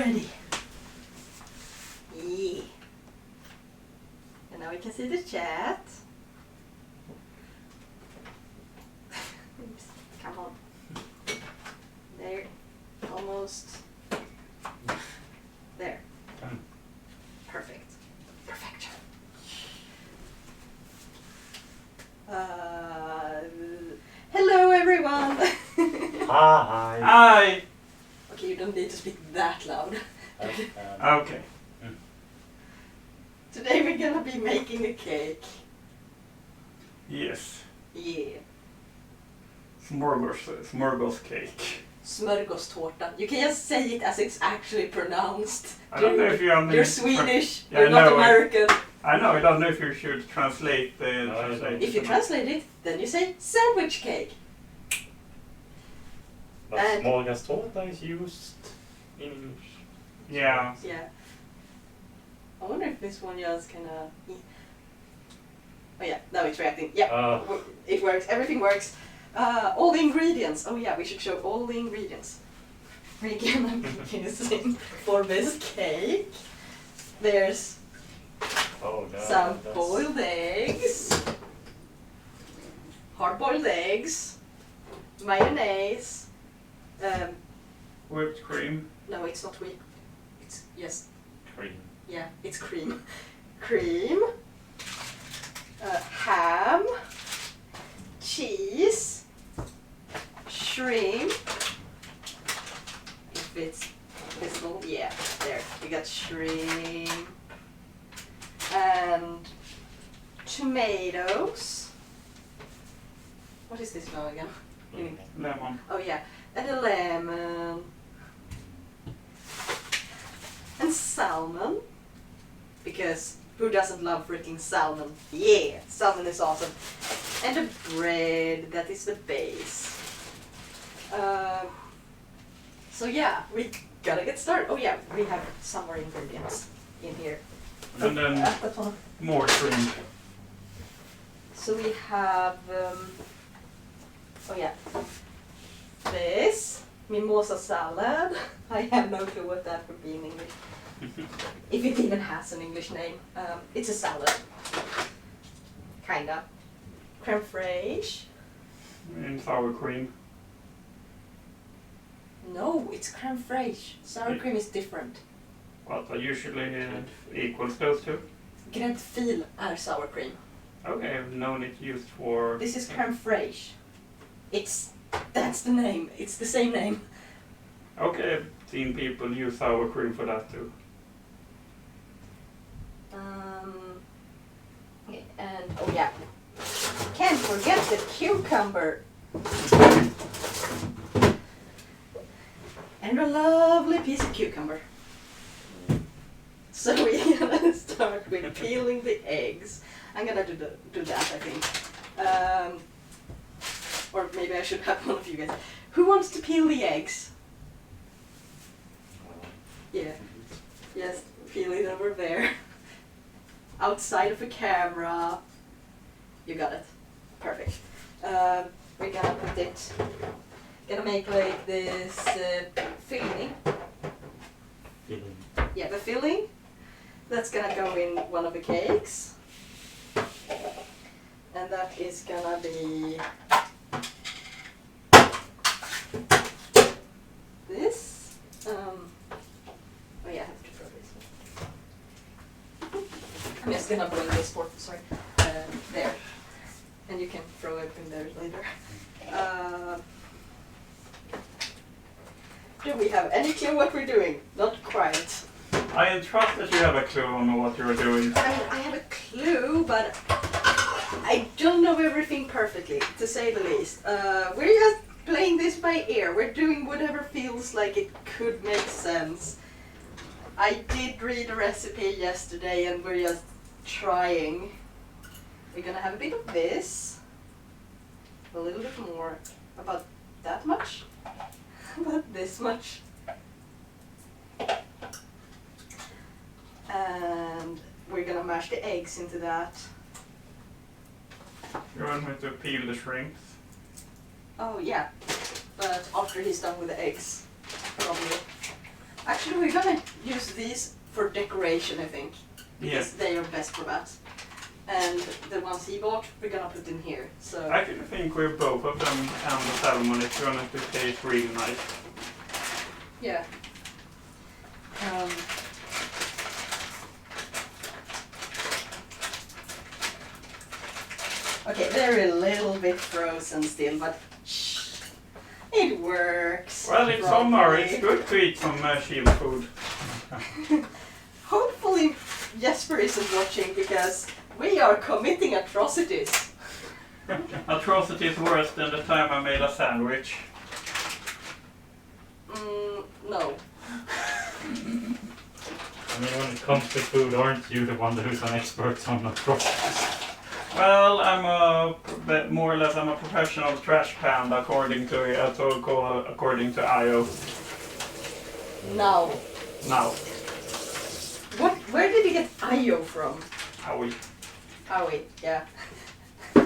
ready. Yeah. And now we can see the chat. Oops, come on. There. Almost. There. Perfect. Perfection. Hello everyone! Hi. Hi! Okay, you don't need to speak that loud. Okay. Today we're gonna be making a cake. Yes. Yeah. Smörgås cake. Smörgåstårta. You can just say it as it's actually pronounced. I don't know if You're Swedish, Yeah, you're not no, American. I know, I don't know if you should translate the... If you translate it, then you say sandwich cake. But smörgåstårta is used in English. Yeah. Yeah. I wonder if this one just kinda... Oh yeah, now it's reacting. Yeah, it works, everything works. All the ingredients. Oh yeah, we should show all the ingredients. We're gonna be using for this cake. There's some boiled eggs, hard-boiled eggs, mayonnaise. Whipped cream. No, it's not whipped. It's yes. Cream. Yeah, it's cream. Cream. Ham. Cheese. Shrimp. If it's visible, yeah, there. We got shrimp. And tomatoes. What is this now again? Lemon. Oh yeah, and a lemon. And salmon. Because who doesn't love freaking salmon? Yeah, salmon is awesome. And the bread, that is the base. So yeah, we gotta get started. Oh yeah, we have some more ingredients in here. And then more shrimp. So we have, oh yeah, this, mimosa salad. I have no clue what that would be in English. If it even has an English name. It's a salad. Kinda. Creme fraiche. And sour cream. No, it's creme fraiche. Sour cream is different. What are usually equals those two? Gräddfil är sour cream. Okay, I've known it used for... This is creme fraiche. That's the name. It's the same name. Okay, I've seen people use sour cream for that too. And oh yeah, can't forget the cucumber. And a lovely piece of cucumber. So we're gonna start with peeling the eggs. I'm gonna do that, I think. Or maybe I should have one of you guys. Who wants to peel the eggs? Yeah. Yes, peel it over there. Outside of the camera. You got it. Perfect. We're gonna put it... Gonna make like this filling. Filling. Yeah, the filling. That's gonna go in one of the cakes. And that is gonna be this. Oh yeah, I have to throw this one. I'm just gonna bring this for, sorry, there. And you can throw it in there later. Do we have any clue what we're doing? Not quite. I trust that you have a clue on what you're doing. I mean, I have a clue, but I don't know everything perfectly, to say the least. We're just playing this by ear. We're doing whatever feels like it could make sense. I did read a recipe yesterday and we're just trying. We're gonna have a bit of this. A little bit more. About that much. About this much. And we're gonna mash the eggs into that. You want me to peel the shrimps? Oh yeah, but after he's done with the eggs, probably. Actually, we're gonna use these for decoration, I think. Because they are best for that. And the ones he bought, we're gonna put in here. So I actually think we're both of them and the salmon is gonna taste really nice. yeah. Okay, they're a little bit frozen still, but shh, it works. Well, it's properly. summer, it's good to eat some chilled food. Hopefully Jesper isn't watching because we are committing atrocities. Atrocities worse than the time I made a sandwich. No. I mean, when it comes to food, aren't you the one who's an expert on atrocities? Well, more or less I'm a professional trash panda according to IO. Now. Now, Where did you get Io from? Howie. Howie, yeah.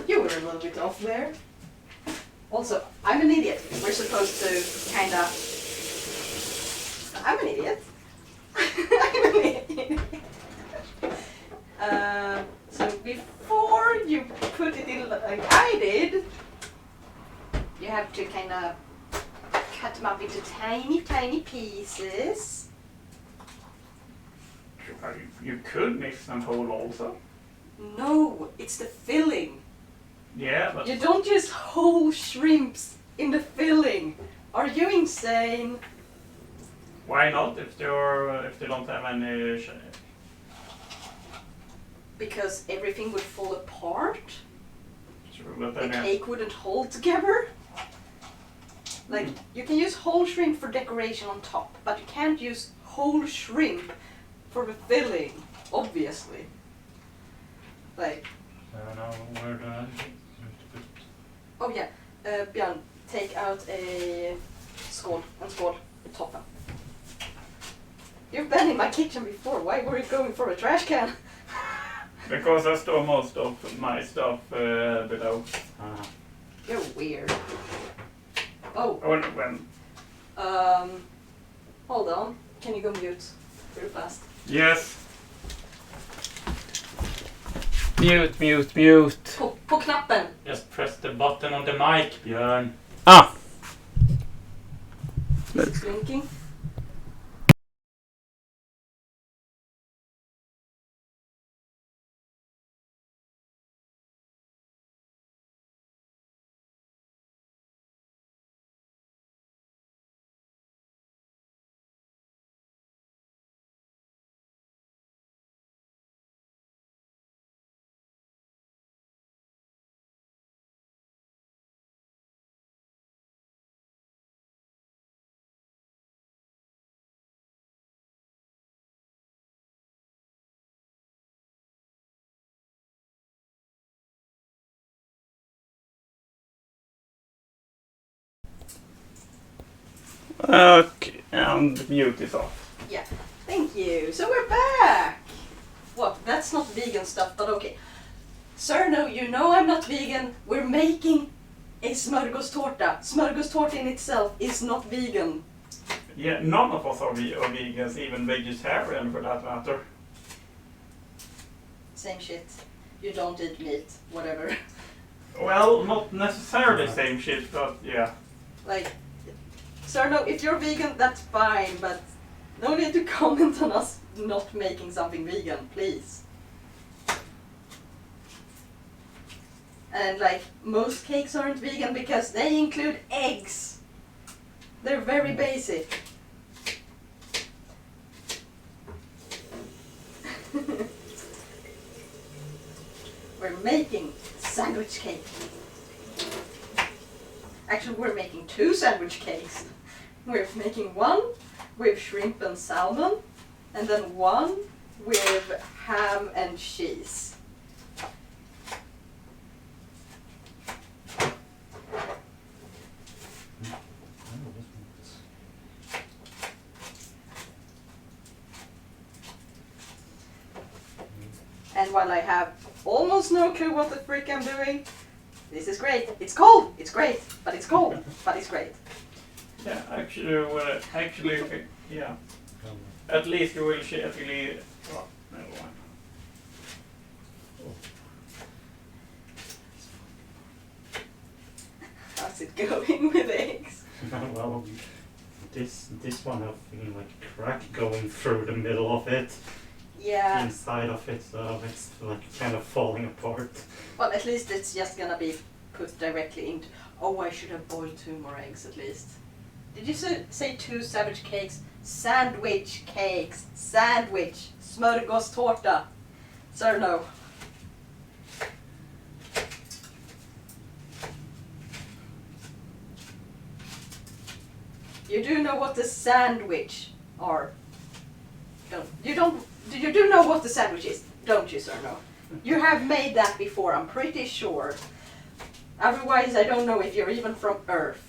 You were a little bit off there. Also, I'm an idiot. We're supposed to kinda... I'm an idiot. I'm an idiot. So before you put it in like I did, you have to kinda cut them up into tiny, tiny pieces. You could mix them whole also. No, it's the filling. Yeah, but You don't use whole shrimps in the filling. Are you insane? why not if they don't have any? Because everything would fall apart. True, but The then cake wouldn't hold together. Like, you can use whole shrimp for decoration on top, but you can't use whole shrimp for the filling, obviously. Like, Now, where do I have to put? oh yeah, Björn, take out a skål, en skål, toppen. You've been in my kitchen before, why were you going for a trash can? because I store most of my stuff below. You're weird. Oh, When hold on, can you go mute real fast? yes. Mute. På knappen! Just press the button on the mic, Björn. It's blinking. Okay, and mute is off. Yeah, thank you. So we're back! Well, that's not vegan stuff, but okay. Sir, no, you know I'm not vegan. We're making a smörgåstårta. Smörgåstårta in itself is not vegan. Yeah, none of us are vegans, even vegetarian for that matter. Same shit. You don't eat meat, whatever. Well, not necessarily same shit, but yeah. Like, sir, no, if you're vegan, that's fine, but no need to comment on us not making something vegan, please. And like, most cakes aren't vegan because they include eggs. They're very basic. We're making sandwich cake. Actually, we're making 2 sandwich cakes. We're making one with shrimp and salmon, and then one with ham and cheese. And while I have almost no clue what the frick I'm doing, this is great. It's cold. It's great, but it's cold, but it's great. Yeah, yeah. At least you will at least. Oh, never mind. How's it going with eggs? Well, this one has like a crack going through the middle of it, Yeah. inside of it, so it's like kind of falling apart. Well, at least it's just gonna be put directly into. Oh, I should have boiled 2 more eggs at least. Did you say 2 sandwich cakes? Sandwich cakes. Sandwich. Smörgåstårta. Sir, no. You do know what the sandwich are. You do know what the sandwich is, don't you, sir? No. You have made that before, I'm pretty sure. Otherwise, I don't know if you're even from Earth.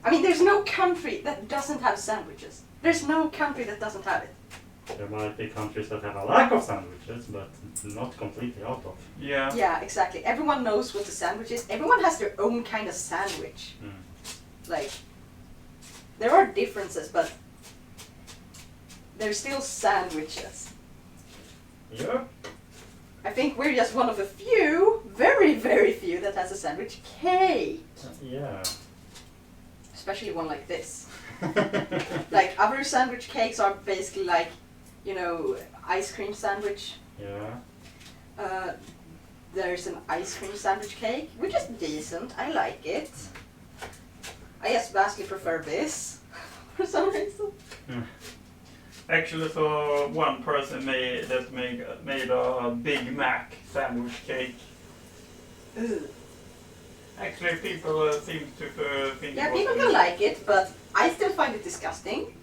I mean, there's no country that doesn't have sandwiches. There's no country that doesn't have it. There might be countries that have a lack of sandwiches, but not completely out of. Yeah. Yeah, exactly. Everyone knows what the sandwich is. Everyone has their own kind of sandwich. Like, there are differences, but they're still sandwiches. Yeah. I think we're just one of a few, very, very few, that has a sandwich cake. Yeah. Especially one like this. Like, other sandwich cakes are basically like, you know, ice cream sandwich. Yeah. There's an ice cream sandwich cake, which is decent. I like it. I just vastly prefer this for some reason. Actually, so one person made a Big Mac sandwich cake. Ugh. Actually, people seem to think. Yeah, it was people can like it, but I still find it disgusting.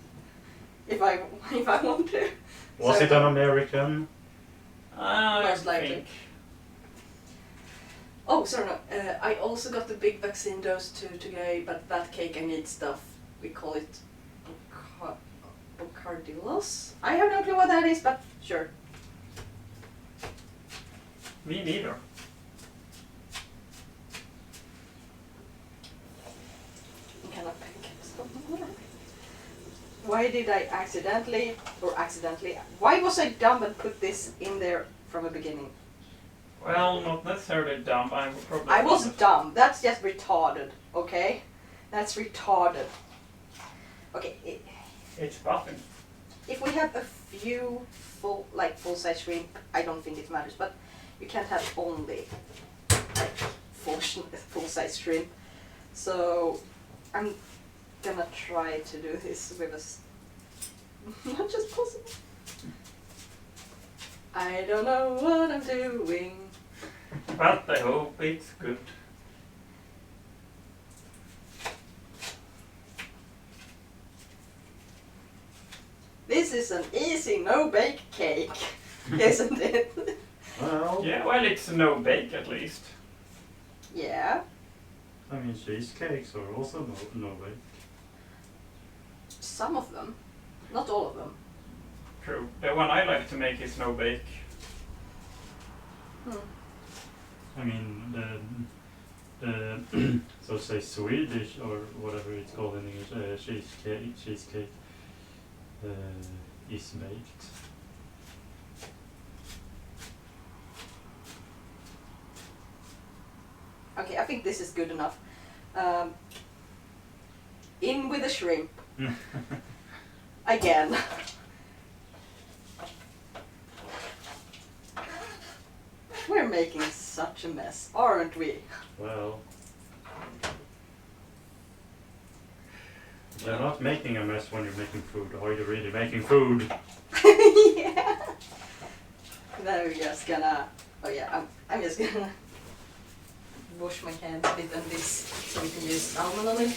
If I want to. Was So- it an American? I Most likely. think. Oh, sorry, no. I also got the big vaccine dose today, but that cake I need stuff. We call it bocardillos. I have no clue what that is, but sure. Me neither. Kind of pancakes. Why did I why was I dumb and put this in there from the beginning? Well, not necessarily dumb. I would probably. I was dumb. That's just retarded, okay? That's retarded. Okay, It's buffing. if we have a few full-size shrimp, I don't think it matters, but you can't have only like full-size shrimp. So I'm gonna try to do this with as much as possible. I don't know what I'm doing. But I hope it's good. This is an easy no-bake cake, isn't it? Well, Yeah, well, it's no bake at least. Yeah. I mean, cheesecakes are also no bake. Some of them, not all of them. True. The one I like to make is no bake. I mean, the so say Swedish or whatever it's called in English, cheesecake is baked. Okay, I think this is good enough. In with the shrimp. Again. We're making such a mess, aren't we? Well, you're not making a mess when you're making food. Are you really making food? Yeah. Now we're just gonna. Oh yeah, I'm just gonna wash my hands a bit on this so we can use salmon on it.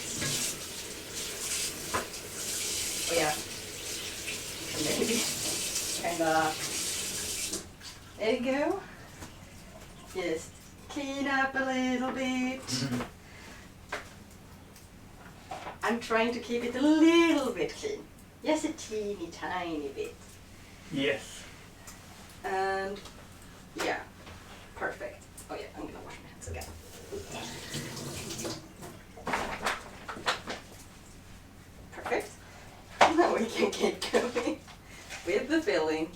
Oh yeah. Maybe kinda. There you go. Just clean up a little bit. I'm trying to keep it a little bit clean. Just a teeny tiny bit. Yes. And yeah, perfect. Oh yeah, I'm gonna wash my hands again. Perfect. Now we the filling.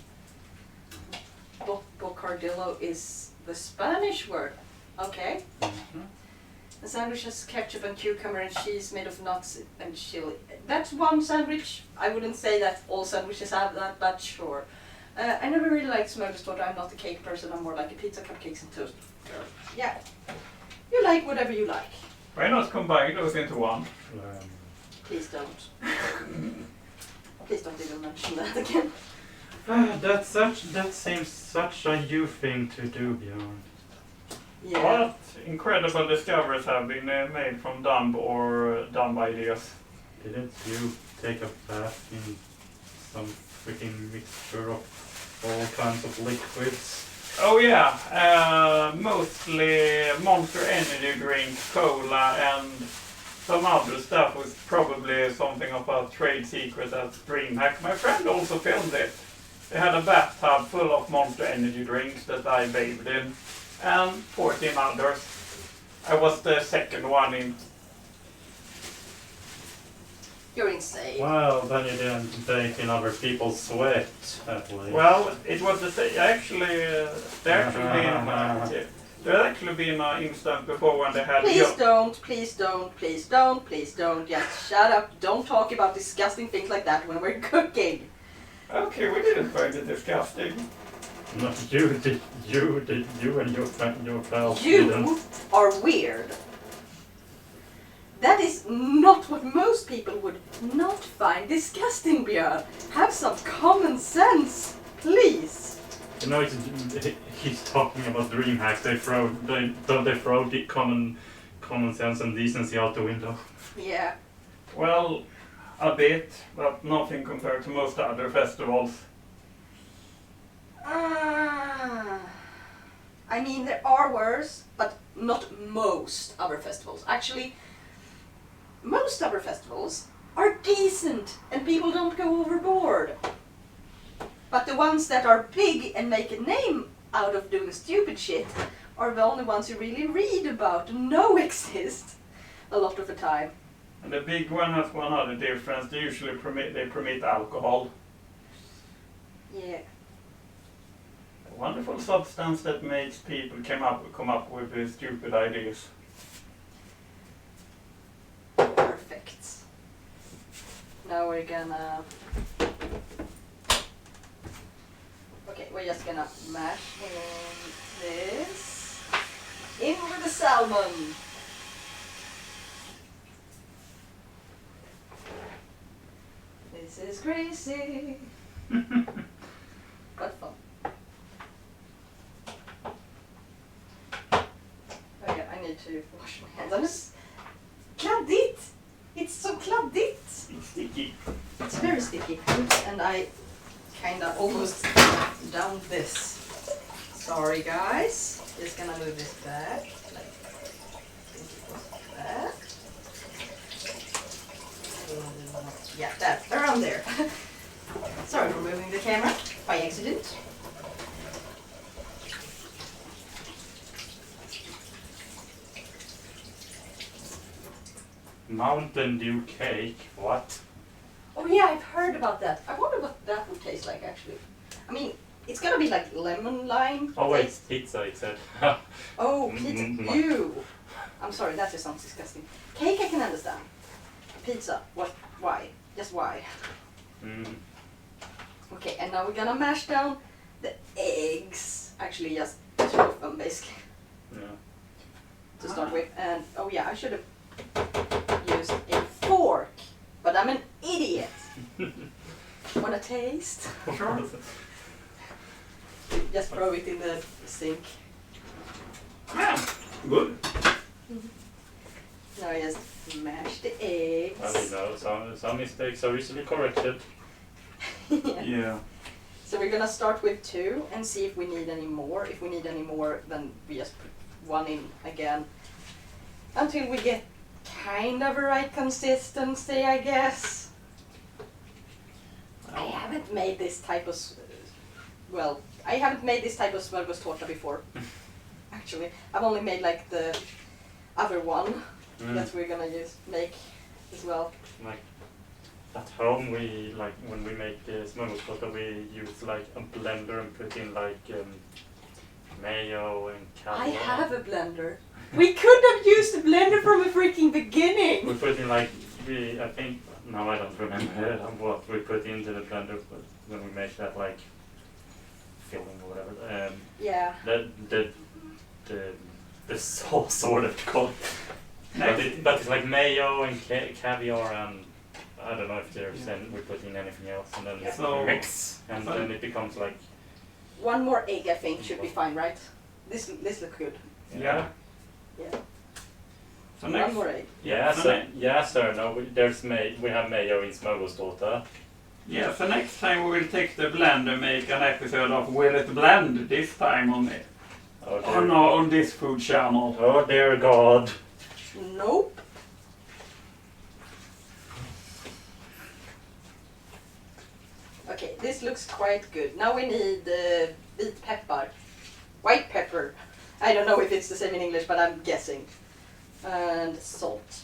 Bocardillo is the Spanish word. Okay. The sandwich has ketchup and cucumber and cheese made of nuts and chili. That's one sandwich. I wouldn't say that all sandwiches have that, but sure. I never really liked smörgåstårta. I'm not a cake person. I'm more like a pizza, cupcakes, and toast. Yeah. You like whatever you like. Why not combine those into one? Please don't. Please don't even mention that again. That seems such a you thing to do, Björn. Yeah. What incredible discoveries have been made from dumb or dumb ideas? Didn't you take a bath in some freaking mixture of all kinds of liquids? Oh yeah, mostly Monster Energy drink, cola, and some other stuff was probably something of a trade secret at DreamHack. My friend also filmed it. They had a bathtub full of Monster Energy drinks that I bathed in, and 14 others. I was the second one in. You're insane. Well, then you didn't bake in other people's sweat, at least. Well, it was the same. There actually been an instance before when they had. Please don't, please don't, please don't, please don't. Just shut up. Don't talk about disgusting things like that when we're cooking. Okay, we didn't find it disgusting. No, you and your pals You didn't. are weird. That is not what most people would not find disgusting, Björn. Have some common sense, please. You know, he's talking about DreamHack. They throw the common sense and decency out the window. Yeah. Well, a bit, but nothing compared to most other festivals. I mean, there are worse, but not most other festivals. Actually, most other festivals are decent and people don't go overboard. But the ones that are big and make a name out of doing stupid shit are the only ones you really read about and know exist a lot of the time. And the big one has one other difference. They usually permit alcohol. Yeah. A wonderful substance that makes people come up with stupid ideas. Perfect. Now we're gonna... Okay, we're just gonna mash in this. In with the salmon. This is crazy. But fun. Oh yeah, I need to wash my hands. I'm just kladdigt. It's so kladdigt. It's sticky. It's very sticky. And I kinda almost downed this. Sorry guys. Just gonna move this back. Like, I think it was that. Yeah, that, around there. Sorry for moving the camera by accident. Mountain Dew cake, what? Oh yeah, I've heard about that. I wonder what that would taste like actually. I mean, it's gonna be like lemon lime. Oh wait, taste. pizza, it said. Oh, pizza. Ew. I'm sorry, that just sounds disgusting. Cake I can understand. Pizza, what? Why? Just why? Okay, and now we're gonna mash down the eggs. Actually, just two of them basically Yeah. to start with. And oh yeah, I should have used a fork, but I'm an idiot. Wanna taste? Sure. Just throw it in the sink. Yeah, good. Now I just mash the eggs. Well, you know, some mistakes are easily corrected. Yeah. So we're gonna start with 2 and see if we need any more. If we need any more, then we just put 1 in again. Until we get kind of a right consistency, I guess. I haven't made this type of... Well, I haven't made this type of smörgåstårta before. Actually, I've only made like the other one that we're gonna make as well. Like at home we like when we make smörgåsbåtar we use like a blender and put in like mayo and caviar. I have a blender. We could have used a blender from the freaking beginning. We put in like I think now I don't remember what we put into the blender, but when we make that like filling or whatever. Yeah. The sauce or whatever it's called. But it's like mayo and caviar and I don't know if there's we put in anything else and then So- mix and then it becomes like One more egg, I think, should be fine, right? This looks good. Yeah. Yeah. So One next, more egg. yes sir. No, we have mayo in smörgåsbåtar. yeah, so next time we will take the blender, make an episode of Will It Blend this time on it. Oh no, on this food channel. Oh dear God. Nope. Okay, this looks quite good. Now we need beet pepper. White pepper. I don't know if it's the same in English, but I'm guessing. And salt.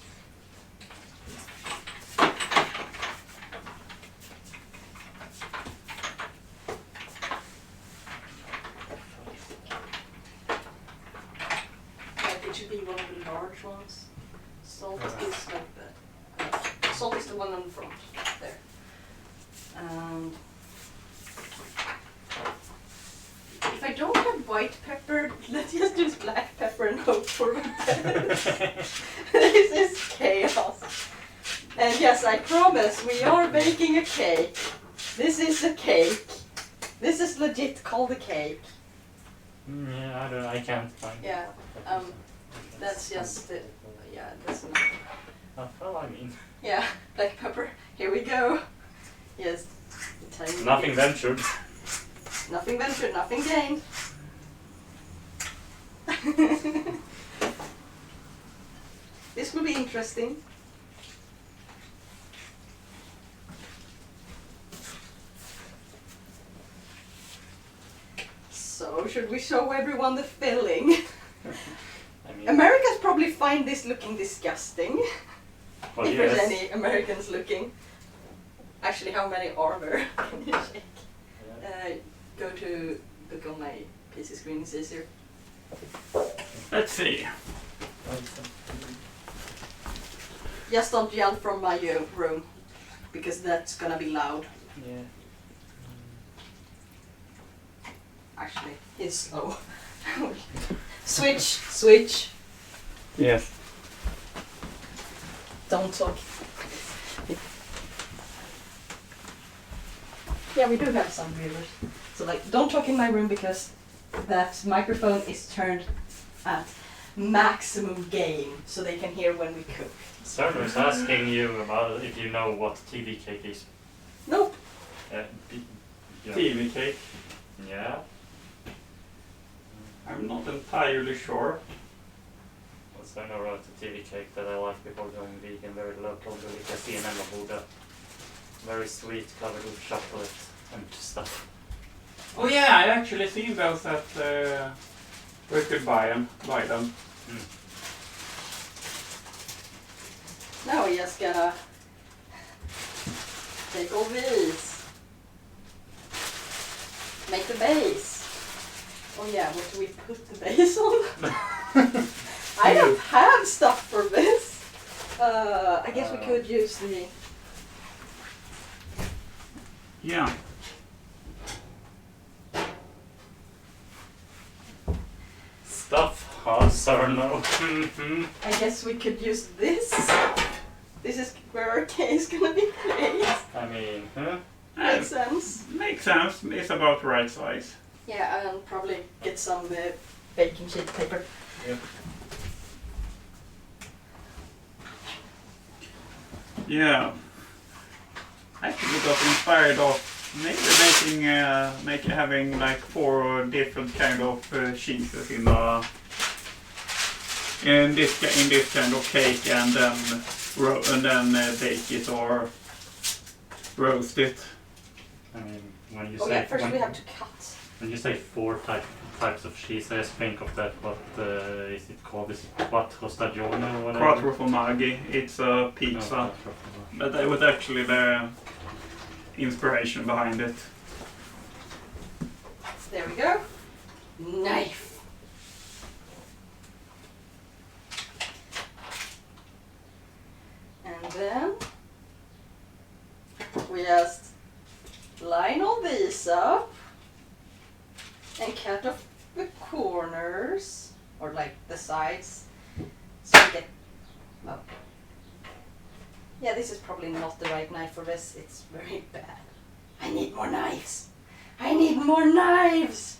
Like it should be one of the large ones. Salt is like that. Salt is the one on the front. There. And if I don't have white pepper, let's just use black pepper and hope for the best. This is chaos. And yes, I promise we are baking a cake. This is a cake. This is legit called a cake. Yeah, I can't find. Yeah. That's just the. Yeah, that's not. Well, I mean. Yeah, black pepper. Here we go. Yes. Tiny Nothing bits. ventured. Nothing ventured, nothing gained. This will be interesting. So, should we show everyone the filling? I mean, Americans probably find this looking disgusting. well, If yes. there's any Americans looking. Actually, how many are there? Can you check? Yeah. Go to look on my PC screen, it's easier. Let's see. Just don't yell from my room, because that's gonna be loud. Yeah. Actually, it's slow. Switch. Yes. Don't talk. Yeah, we do have some viewers. So like, don't talk in my room because that microphone is turned at maximum gain, so they can hear when we cook. Server is asking you about if you know what TV cake is. Nope. Yeah. TV cake. Yeah. I'm not entirely sure. Also, I know about the TV cake that I like before going vegan, very local, delicacy in Emmaboda. Very sweet, covered with chocolate and stuff. Oh yeah, I actually seen those at we could buy them. Now we just gotta take all these. Make the base. Oh yeah, what do we put the base on? I don't have stuff for this. I guess we could use the. Yeah. Stuff, sir, no. I guess we could use this. This is where our cake is gonna be placed. I mean, Makes sense. Makes sense. It's about the right size. Yeah, and probably get some baking sheet paper. Yep. Yeah. I actually got inspired of maybe having like 4 different kind of cheeses in this kind of cake, and then bake it or roast it. I mean, when you Oh say yeah, first when, we have to cut. When you say 4 types of cheese, I just think of that. What is it called? Is it quattro stagione or whatever? Quattro formaggi. It's a pizza. No, quattro formaggi. But that was actually the inspiration behind it. There we go. Knife. And then we just line all these up and cut off the corners, or like the sides, so we get, oh. Yeah, this is probably not the right knife for this, it's very bad. I need more knives! I need more knives!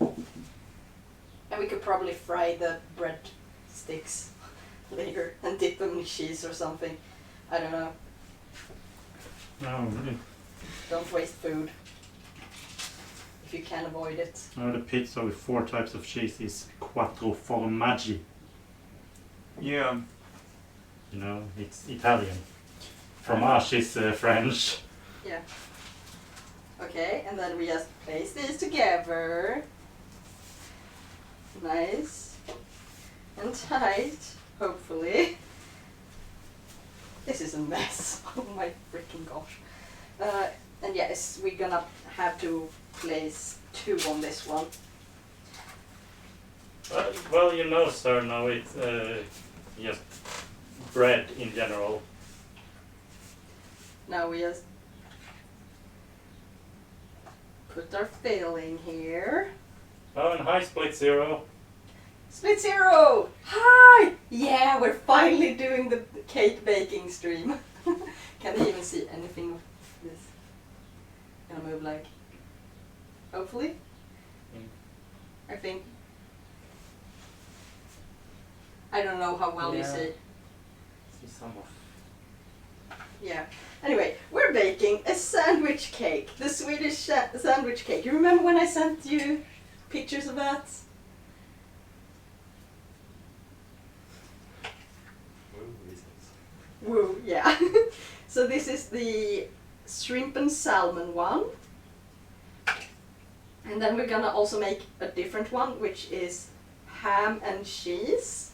And we could probably fry the bread sticks later and dip them in cheese or something. I don't know. No, really. Don't waste food if you can avoid it. No, the pizza with 4 types of cheese is quattro formaggi. Yeah. You know, it's Italian. Fromage is French. Yeah. Okay, and then we just place these together. Nice and tight, hopefully. This is a mess. Oh my freaking gosh. And yes, we're gonna have to place 2 on this one. Well, you know, sir, now it's just bread in general. Now we just put our filling here. Oh, and hi, Split Zero. Split Zero! Hi! Yeah, we're finally doing the cake baking stream. Can I even see anything of this? Gonna move like, hopefully? I think. I don't know how well you Yeah. see. See some of. Yeah. Anyway, we're baking a sandwich cake. The Swedish sandwich cake. You remember when I sent you pictures of that? Woo, yeah. So this is the shrimp and salmon one. And then we're gonna also make a different one, which is ham and cheese.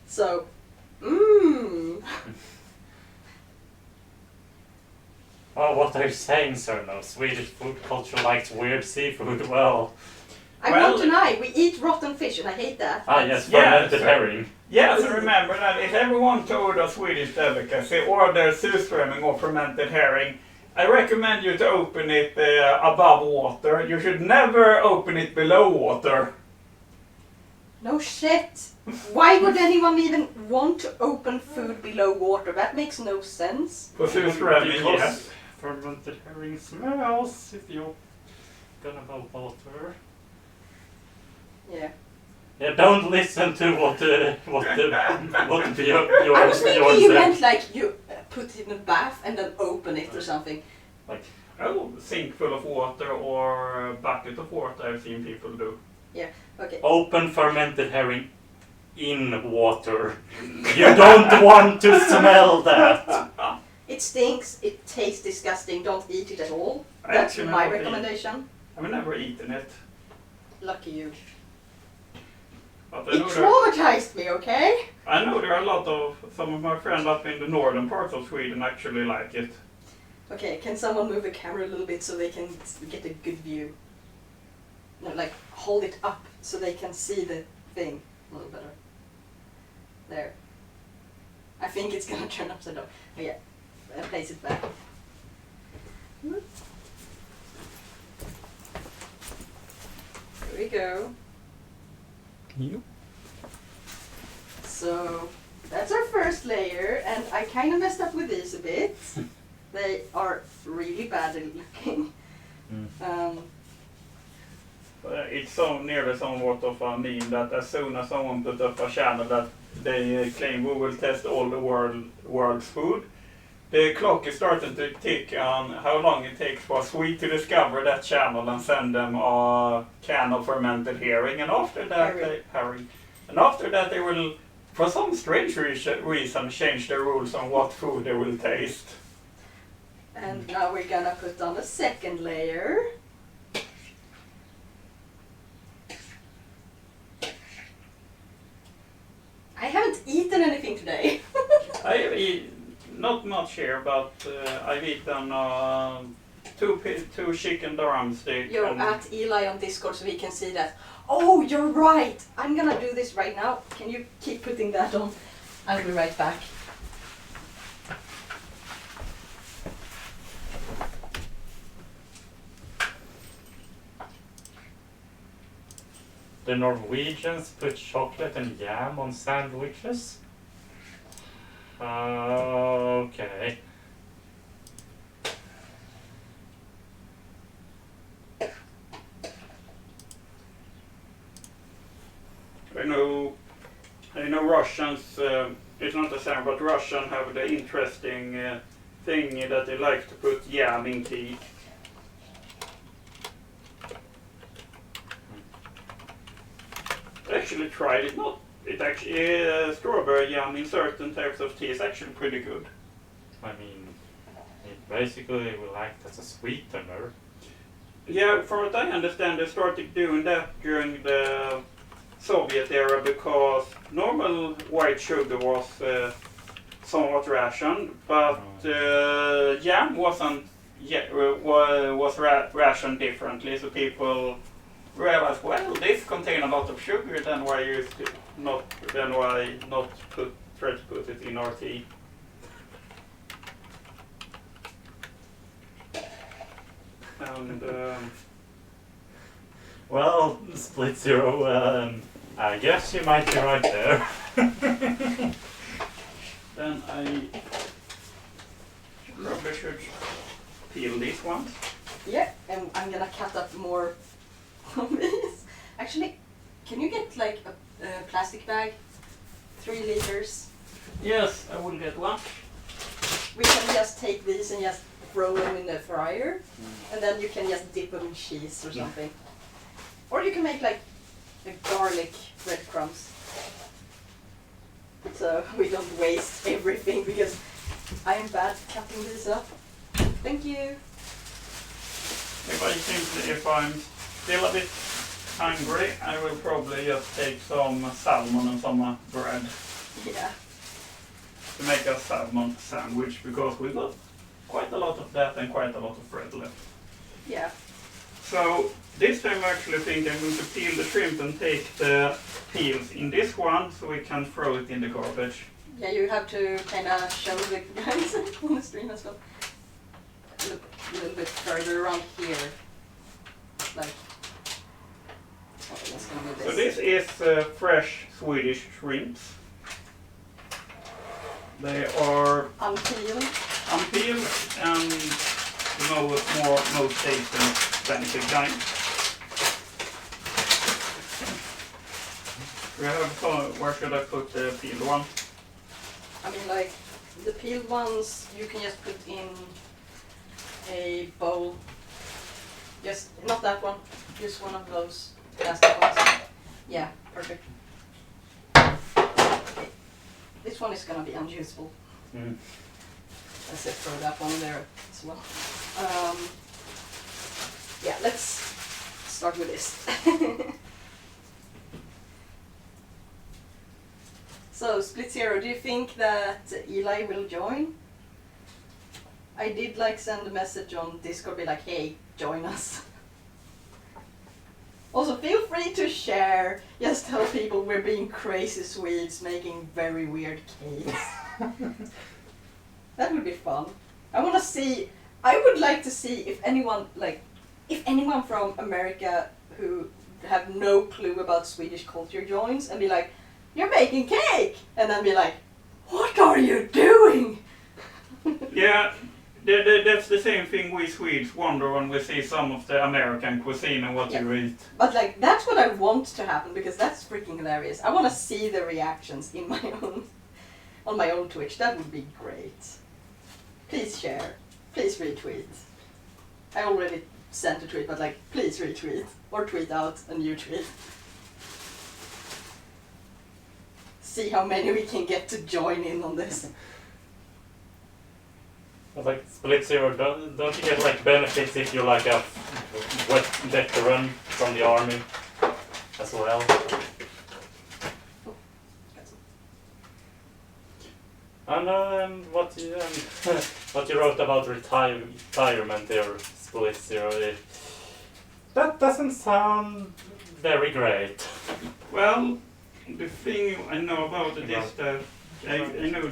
So, Oh, what are you saying, sir? No, Swedish food culture likes weird seafood. Well, I Well- won't deny, we eat rotten fish and I hate that. yes, Yeah, fermented sir. herring. Yes, remember that if everyone told a Swedish delicacy or their surströmming or fermented herring, I recommend you to open it above water. You should never open it below water. No shit. Why would anyone even want to open food below water? That makes no sense. For surströmming, Because yes. fermented herring smells if you're gonna above water. Yeah. Yeah, don't listen to what I was your thinking you said. meant like you put it in a bath and then open it or something. Oh, sink full of water or a bucket of water I've seen people do. Okay. Open fermented herring in water. You don't want to smell that. It stinks, it tastes disgusting, don't eat it at all. I That's actually my never recommendation. I've never eaten it. Lucky you. But It traumatized me, okay? I know there are a lot of, some of my friends up in the northern parts of Sweden actually like it. Okay, can someone move the camera a little bit so they can get a good view? No, like hold it up so they can see the thing a little better. There. I think it's gonna turn upside down. Oh yeah, place it back. There we go. So that's our first layer, and I kind of messed up with these a bit. They are really bad looking. It's so nearly somewhat of a meme that as soon as someone put up a channel that they claim we will test all the world's food, the clock is starting to tick on how long it takes for a Swede to discover that channel and send them a can of fermented herring, and after that Herring. and after that they will for some strange reason, change the rules on what food they will taste. And now we're gonna put on the second layer. I haven't eaten anything today. Not much here, but I've eaten two chicken drumsticks. You're at Eli on Discord so we can see that. Oh, you're right! I'm gonna do this right now. Can you keep putting that on? I'll be right back. The Norwegians put chocolate and jam on sandwiches? Okay. I know Russians, it's not the same, but Russians have the interesting thing that they like to put jam in tea. I actually tried it. Strawberry jam in certain types of tea is actually pretty good. I mean, it basically we like it as a sweetener. Yeah, from what I understand, they started doing that during the Soviet era because normal white sugar was somewhat rationed, but jam wasn't. Was rationed differently, so people realized, well, this contains a lot of sugar, then why not try to put it in our tea? And Well, Split Zero, I guess you might be right there. then I probably should peel these ones. Yeah, and I'm gonna cut up more of these. Actually, can you get like a plastic bag? 3 liters. Yes, I will get one. We can just take these and just throw them in the fryer, and then you can just dip them in cheese or something. Or you can make like a garlic breadcrumbs. So we don't waste everything because I am bad at cutting these up. Thank you. If I'm still a bit hungry, I will probably just take some salmon and some bread Yeah. to make a salmon sandwich because we got quite a lot of that and quite a lot of bread left. Yeah. So this time I actually think I'm going to peel the shrimp and take the peels in this one so we can throw it in the garbage. Yeah, you have to kind of show the guys on the stream as well. Look a little bit further around here. Like, oh, that's gonna be this. So this is fresh Swedish shrimps. They are Unpeeled. unpeeled and most taste and fancy kind. Where should I put the peeled one? I mean, like, the peeled ones you can just put in a bowl. Just, not that one, just one of those plastic ones. Yeah, perfect. Okay. This one is gonna be unusable. I said throw that one there as well. Yeah, let's start with this. So, Split Zero, do you think that Eli will join? I did like send a message on Discord, be like, hey, join us. Also, feel free to share. Just tell people we're being crazy Swedes making very weird cakes. That would be fun. I would like to see if anyone from America who have no clue about Swedish culture joins and be like, you're making cake! And then be like, what are you doing? Yeah, that's the same thing we Swedes wonder when we see some of the American cuisine and what you eat. But like, that's what I want to happen because that's freaking hilarious. I want to see the reactions in on my own Twitch. That would be great. Please share. Please retweet. I already sent a tweet, but like, please retweet or tweet out a new tweet. see how many we can get to join in on this. But like Split Zero, don't you get like benefits if you're like a wet veteran from the army as well? And what you what you wrote about retirement there, Split Zero, that doesn't sound very great. Well, the thing I know about it is that I know.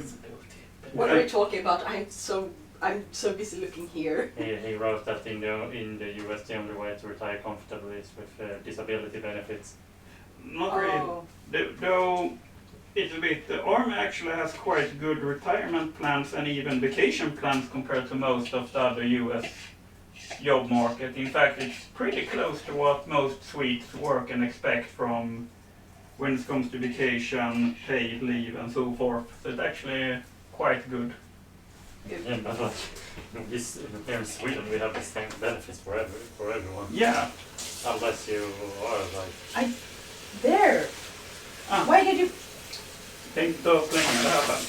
What are we talking about? I'm so busy looking here. He wrote that in the US the only way to retire comfortably is with disability benefits. Not really. Though it's a bit, the army actually has quite good retirement plans and even vacation plans compared to most of the other US job market. In fact, it's pretty close to what most Swedes work and expect from when it comes to vacation, paid leave and so forth. So it's actually quite good. Yeah, but like here in Sweden we have the same benefits for everyone. Yeah. Unless you are like There! Why did you... Tänk då slänga det här sen.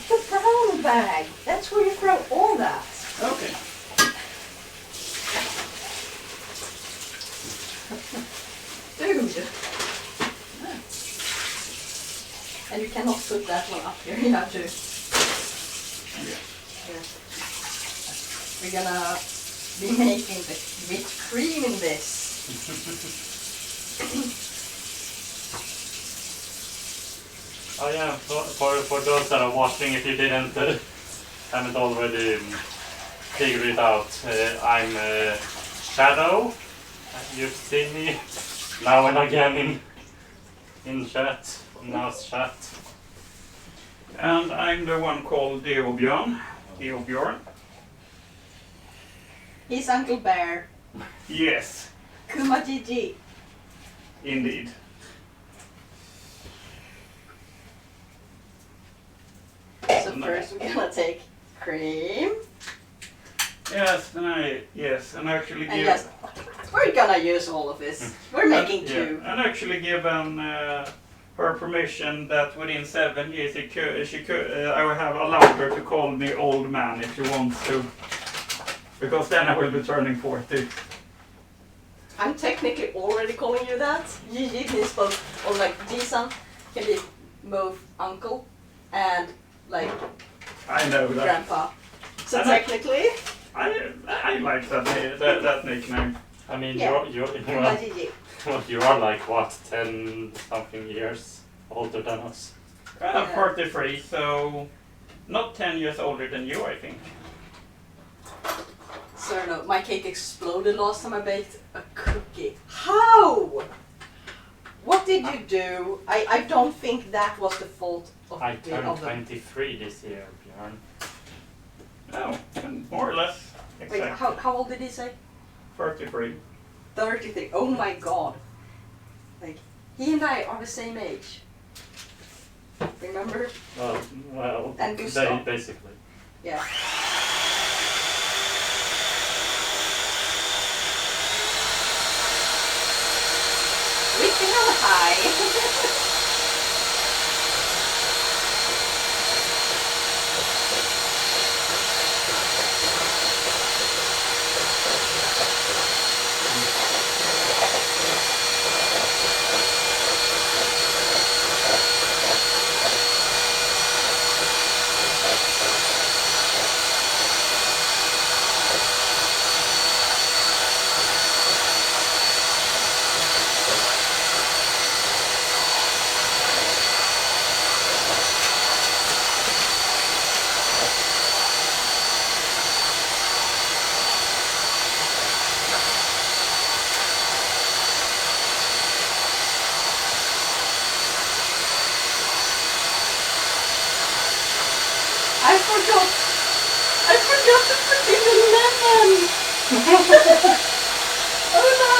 The brown bag! That's where you throw all that. Okay. Dude! And you cannot put that one up here, you have to... Yeah. Yeah. We're gonna be making the whipped cream in this. oh yeah, for those that are watching, if you haven't already figured it out, I'm Shadow. You've seen me now and again in chat, Nao's chat. And I'm the one called Deobjörn. He's Uncle Bear. Yes, Kuma Gigi. indeed. So first we're gonna take cream. Yes, and actually And give. yes, we're gonna use all of this. We're making two. And actually given her permission that within 7 years I will have allowed her to call me old man if she wants to, because then I will be turning 40. I'm technically already calling you that. Gigi means both, or like Jisan can be both uncle and like I know that. grandpa. So And technically, I like that nickname. I mean, Yeah. Kuma Gigi. you are like what 10 something years older than us. I'm 43, so not 10 years older than you, I think. So no, my cake exploded last time I baked a cookie. How? What did you do? I don't think that was the fault of I the turned oven. 23 this year, Björn. No, more or less. Wait, Exactly. how old did he say? 33. 33. Oh my god. Like, he and I are the same age. Remember? Well, And Gustav. basically. Yeah. Whipping on high. I forgot to put in the lemon. Oh no.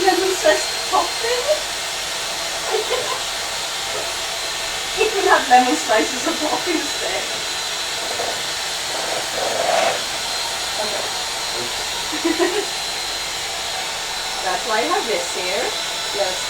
Lemon zest topping. It will have lemon slices on top instead. Okay. That's why I have this here. Just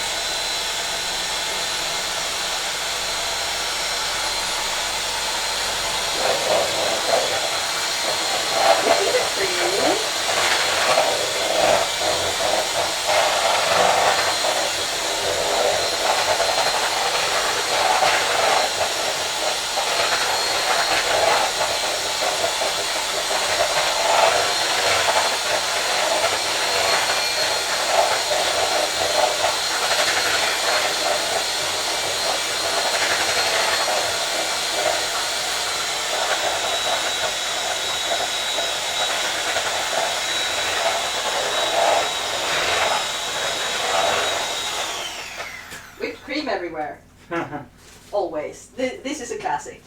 Always. This is a classic.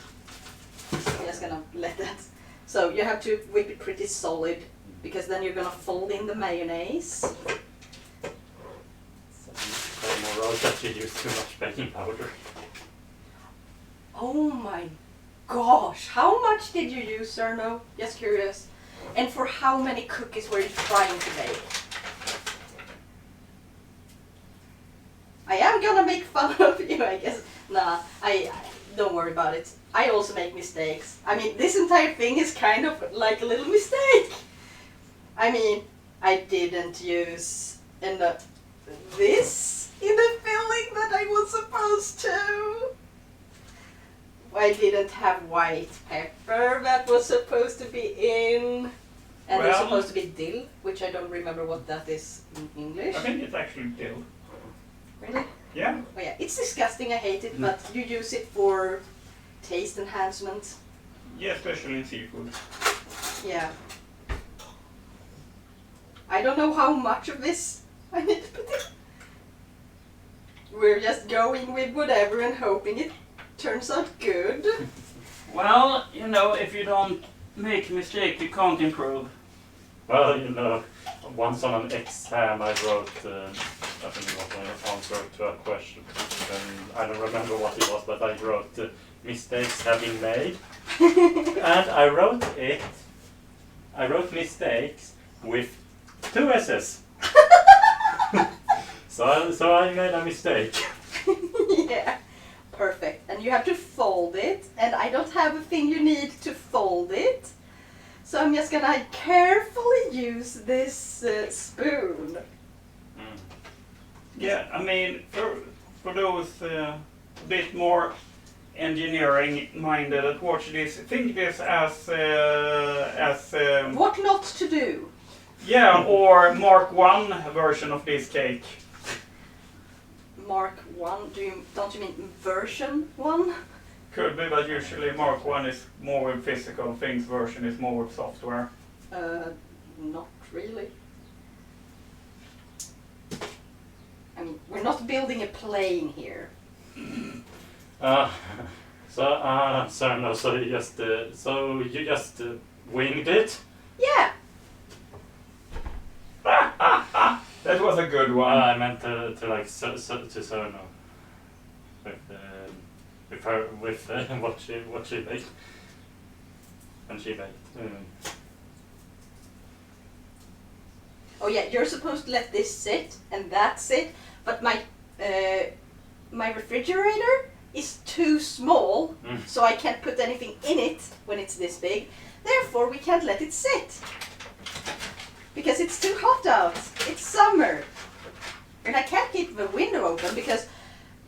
I'm just gonna let that. So you have to whip it pretty solid because then you're gonna fold in the mayonnaise. More out that you use too much baking powder. Oh my gosh, how much did you use, Cerno? Just curious. And for how many cookies were you trying to bake? I am gonna make fun of you, I guess. Nah, I don't worry about it. I also make mistakes. I mean, this entire thing is kind of like a little mistake. I mean, I didn't use this in the filling that I was supposed to. I didn't have white pepper that was supposed to be in. And it's supposed to be dill, which I don't remember what that is in English. I think it's actually dill. Really? Yeah. Oh yeah, it's disgusting, I hate it, but you use it for taste enhancement. Yeah, especially in seafood. Yeah. I don't know how much of this I need to put in. We're just going with whatever and hoping it turns out good. Well, you know, if you don't make a mistake, you can't improve. Well, you know, once on an exam I wrote, I think it was an answer to a question. And I don't remember what it was, but I wrote mistakes have been made. And I wrote mistakes with 2 S's. So I made a mistake. Yeah, perfect. And you have to fold it, and I don't have a thing you need to fold it. So I'm just gonna carefully use this spoon. Yeah, I mean, for those a bit more engineering-minded that watch this, think this as What not to do? yeah, or Mark 1 version of this cake. Mark 1? Don't you mean version 1? Could be, but usually Mark 1 is more with physical things, version is more with software. Not really. I mean, we're not building a plane here. So you just winged it? Yeah. That was a good one. I meant to like to Sono with her with what she baked when she baked. Oh yeah, you're supposed to let this sit, and that's it. But my refrigerator is too small, so I can't put anything in it when it's this big. Therefore, we can't let it sit. Because it's too hot out. It's summer. And I can't keep the window open because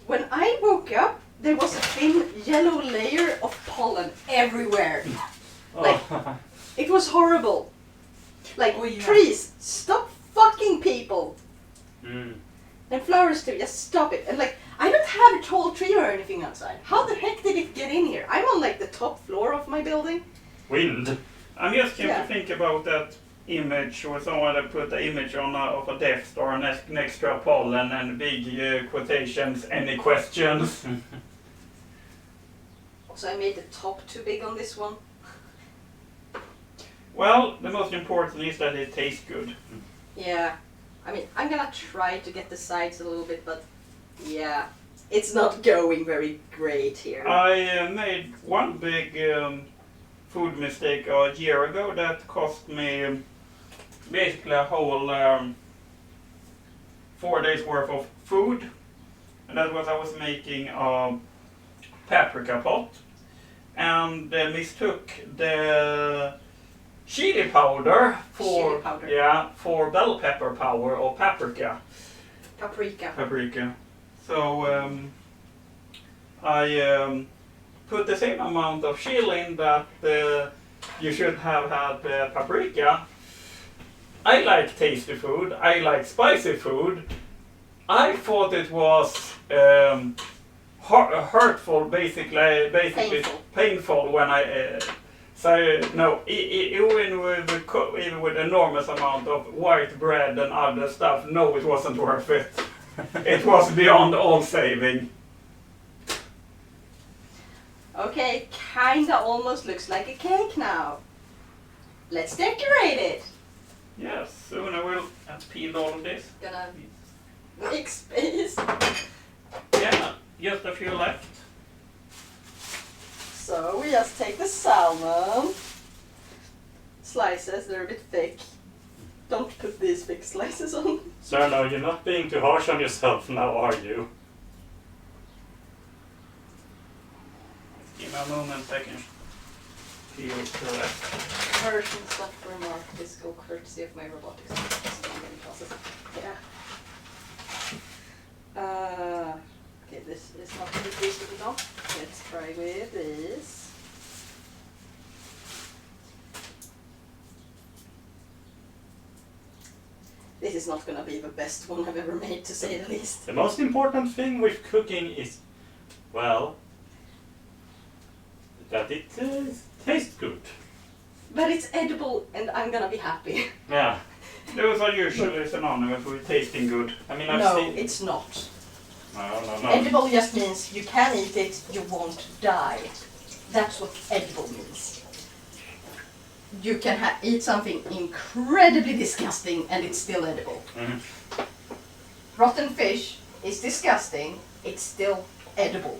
when I woke up, there was a thin yellow layer of pollen everywhere. Like, it was horrible. Like, trees, stop fucking people. And flowers too, just stop it. And like, I don't have a tall tree or anything outside. How the heck did it get in here? I'm on like the top floor of my building. Wind. I'm just came to think about that image where someone had put the image on of a Death Star next to a pollen and big quotations, any questions? So I made the top too big on this one. Well, the most important is that it tastes good. Yeah. I mean, I'm gonna try to get the sides a little bit, but yeah, it's not going very great here. I made one big food mistake a year ago that cost me basically a whole 4 days worth of food. And that was I was making a paprika pot and mistook the chili powder for for bell pepper powder or paprika. Paprika. So I put the same amount of chili in that you should have had paprika. I like tasty food. I like spicy food. I thought it was hurtful, basically painful when I. So no, even with enormous amount of white bread and other stuff, no, it wasn't worth it. It was beyond all saving. Okay, kinda almost looks like a cake now. Let's decorate it. Yes, soon I will peel all of this. Gonna make space. Yeah, just a few left. So we just take the salmon slices, they're a bit thick. Don't put these thick slices on. Sir, no, you're not being too harsh on yourself now, are you? Give me a moment, I can peel the rest. Version stuff remark, this go courtesy of my robotics process. Yeah. Okay, this is not going to be good enough. Let's try with this. This is not going to be the best one I've ever made, to say the least. The most important thing with cooking is, well, that it tastes good. But it's edible and I'm going to be happy. Yeah. Those are usually synonymous with tasting good. I mean, I've No, seen... it's not. No. Edible just means you can eat it, you won't die. That's what edible means. You can eat something incredibly disgusting and it's still edible. Mhm. Rotten fish is disgusting, it's still edible.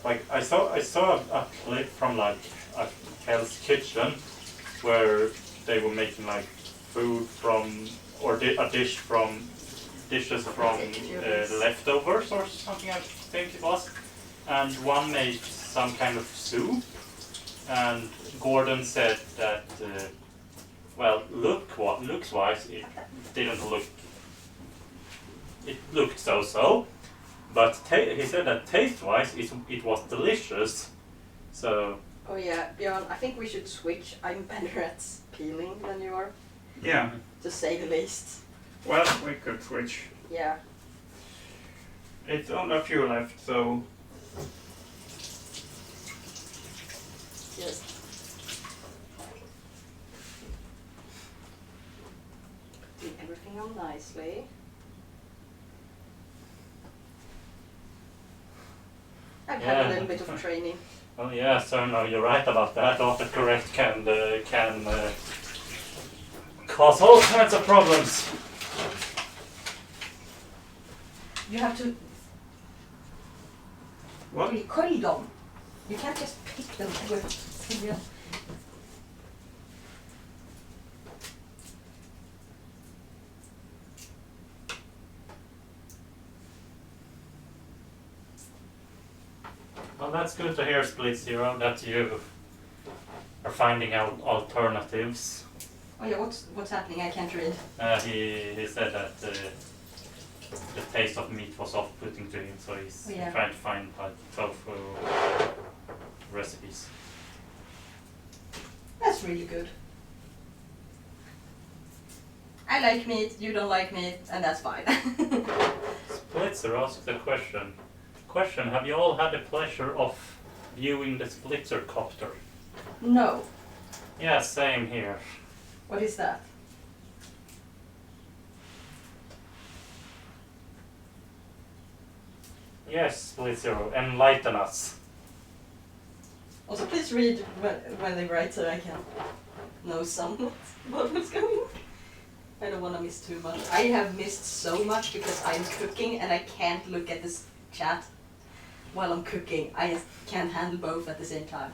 Like, I saw a clip from like a Hell's Kitchen where they were making like food from, or a dish from, dishes from leftovers or something, I think it was. And one made some kind of soup, and Gordon said that, well, looks-wise, it didn't look, it looked so-so, but he said that taste-wise, it was delicious. So. Oh yeah, Björn, I think we should switch. I'm better at peeling than you are, Yeah, to say the least. well, we could switch. Yeah. It's only a few left, so Yes. Do everything on nicely. I've had a little bit of training. Oh yeah, sir, no, you're right about that. Autocorrect can cause all kinds of problems. You have to curl them. You can't just pick them with. Yeah. Well, that's good to hear, Split Zero, that you are finding out alternatives. Oh yeah, what's happening? I can't read. He said that the taste of meat was off-putting to him, so he's trying to find like tofu recipes. That's really good. I like meat, you don't like meat, and that's fine. Splitzer asked a question. Have you all had the pleasure of viewing the Splitzer copter? No. Yeah, same here. What is that? Yes, Split Zero, enlighten us. Also, please read when they write so I can know somewhat about what's going on. I don't want to miss too much. I have missed so much because I'm cooking and I can't look at this chat while I'm cooking. I just can't handle both at the same time.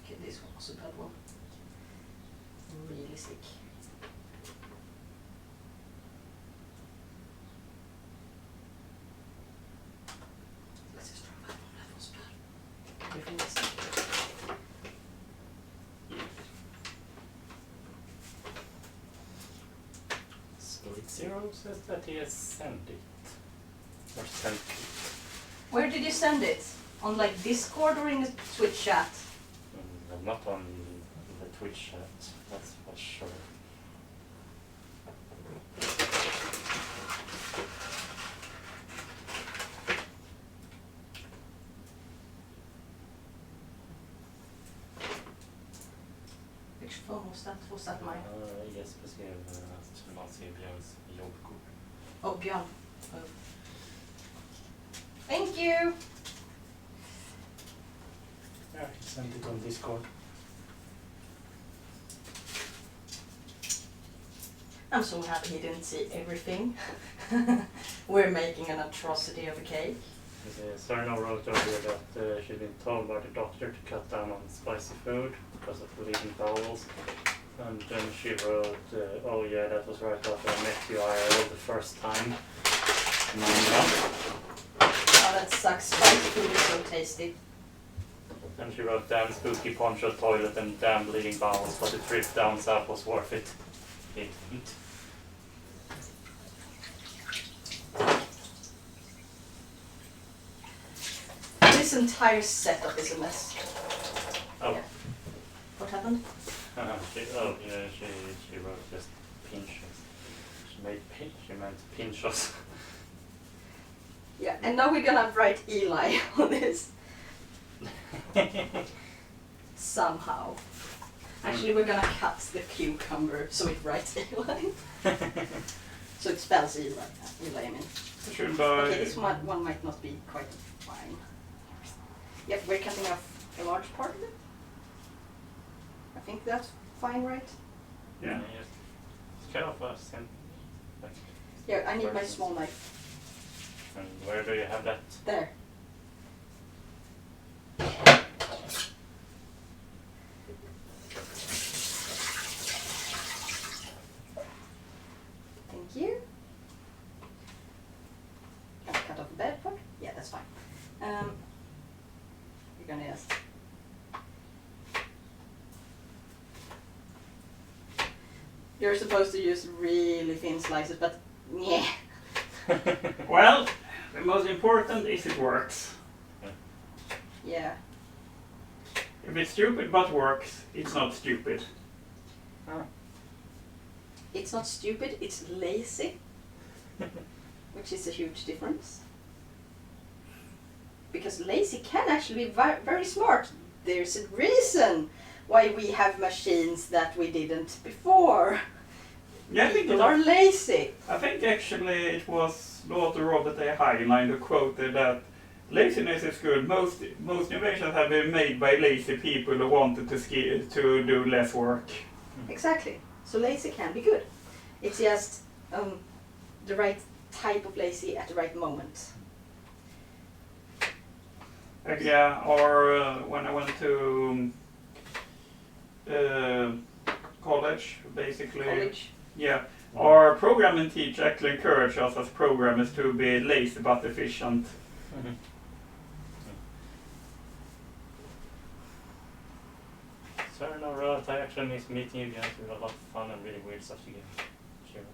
Okay, this one was a bad one. Really sick. Let's just try that one. That was bad. Everything is sick. Split Zero says that he has sent it. Or sent it. Where did you send it? On like Discord or in the Twitch chat? Not on the Twitch chat, that's for sure. Which phone was that? Was that mine? Jesper skrev att man ser Björns jobbkort. Oh, Björn. Oh. Thank you! Yeah, he sent it on Discord. I'm so happy he didn't see everything. We're making an atrocity of a cake. Serna wrote earlier that she'd been told by the doctor to cut down on spicy food because of bleeding bowels. And then she wrote, oh yeah, that was right after I met you IRL the first time. Oh, that sucks. Spicy food is so tasty. And she wrote, damn spooky poncho toilet and damn bleeding bowels, but the trip down south was worth it. It didn't. This entire setup is a mess. Oh. Yeah. What happened? She wrote just pinchos. She meant pinchos. Yeah, and now we're gonna write Eli on this. Somehow. Actually, we're gonna cut the cucumber so it writes Eli. So it spells Eli. Eli, I mean. Should Okay, this one might not be quite fine. Yep, we're cutting off a large part of it. I think that's fine, right? Yeah. Just cut off us and like. Yeah, I need my small knife. And where do you have that? There. Thank you. Can I cut off the bad part? Yeah, that's fine. We're gonna just. You're supposed to use really thin slices, but yeah. Well, the most important is it works. Yeah. If it's stupid but works, it's not stupid. It's not stupid, it's lazy. Which is a huge difference. Because lazy can actually be very smart. There's a reason why we have machines that we didn't before. Yeah, I think People are lazy. I think actually it was Dr. Robert A. Heinlein who quoted that laziness is good. Most innovations have been made by lazy people who wanted to do less work. Exactly. So lazy can be good. It's just the right type of lazy at the right moment. Yeah, or when I went to college, basically. College. Yeah, our programming teacher actually encouraged us as programmers to be lazy but efficient. Mm-hmm. Serna wrote, I actually miss meeting you guys. We had a lot of fun and really weird stuff together. Sure.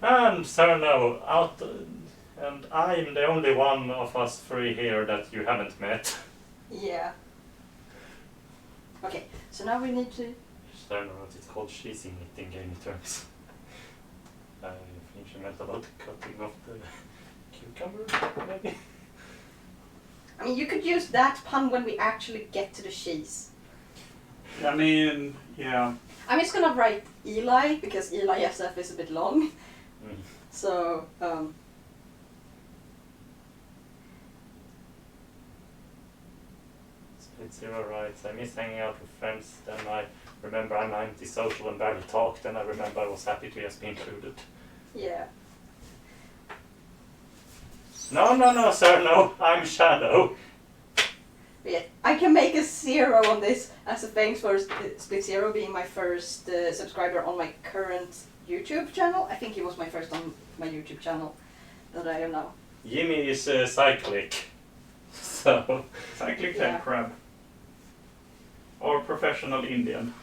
And Serna out, and I'm the only one of us three here that you haven't met. Yeah. Okay, so now we need to. Serna wrote, it's called cheesing it in game terms. I think she meant about cutting off the cucumber, maybe? I mean, you could use that pun when we actually get to the cheese. I mean, yeah. I'm just gonna write Eli because Eli SF is a bit long. Mm. So, Split Zero writes, I miss hanging out with friends. Then I remember I'm antisocial and barely talk. Then I remember I was happy to just be included. yeah. No, sir, no. I'm Shadow. Yeah, I can make a 0 on this as a thanks for Split Zero being my first subscriber on my current YouTube channel. I think he was my first on my YouTube channel that I am now. Jimmy is cyclic. So. Cyclic Yeah. head crab. Or professional Indian.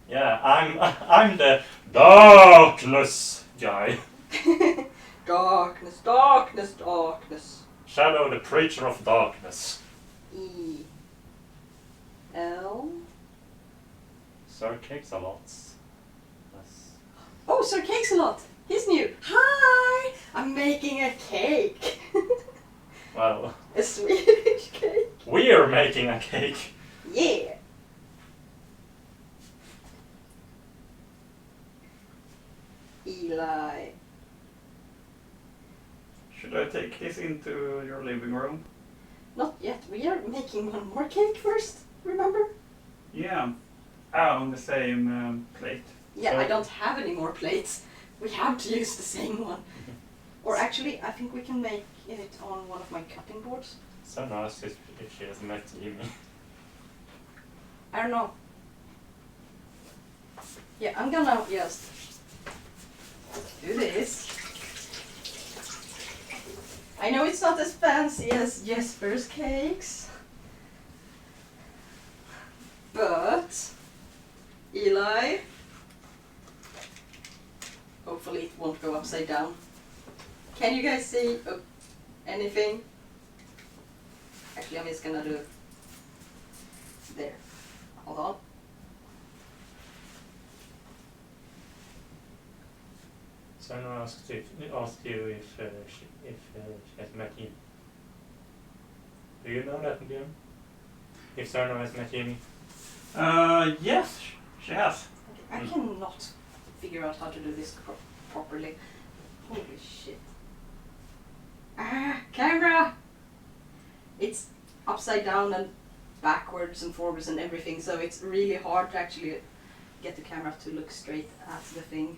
Yeah, I'm the darkness guy. Darkness, darkness, darkness. Shadow, the preacher of darkness. E. L. Sir Cakes a lot. Yes. Oh, Sir Cakes-a-lot. He's new. Hi! I'm making a cake. Well, A Swedish cake. we're making a cake. Yeah. Eli. Should I take this into your living room? Not yet. We are making one more cake first. Remember? Yeah. Ah, on the same plate. Yeah, So- I don't have any more plates. We have to use the same one. Or actually, I think we can make it on one of my cutting boards. So nice if she has met Jimmy. I don't know. Yeah, I'm gonna just do this. I know it's not as fancy as Jesper's cakes, but Eli, hopefully it won't go upside down. Can you guys see anything? Actually, I'm just gonna do there. Hold on. Someone asked you if she has met Jimmy. Do you know that, Jim? If Sarno has met Jimmy? Yes, she has. Okay, I cannot figure out how to do this properly. Holy shit. Ah, camera! It's upside down and backwards and forwards and everything, so it's really hard to actually get the camera to look straight at the thing.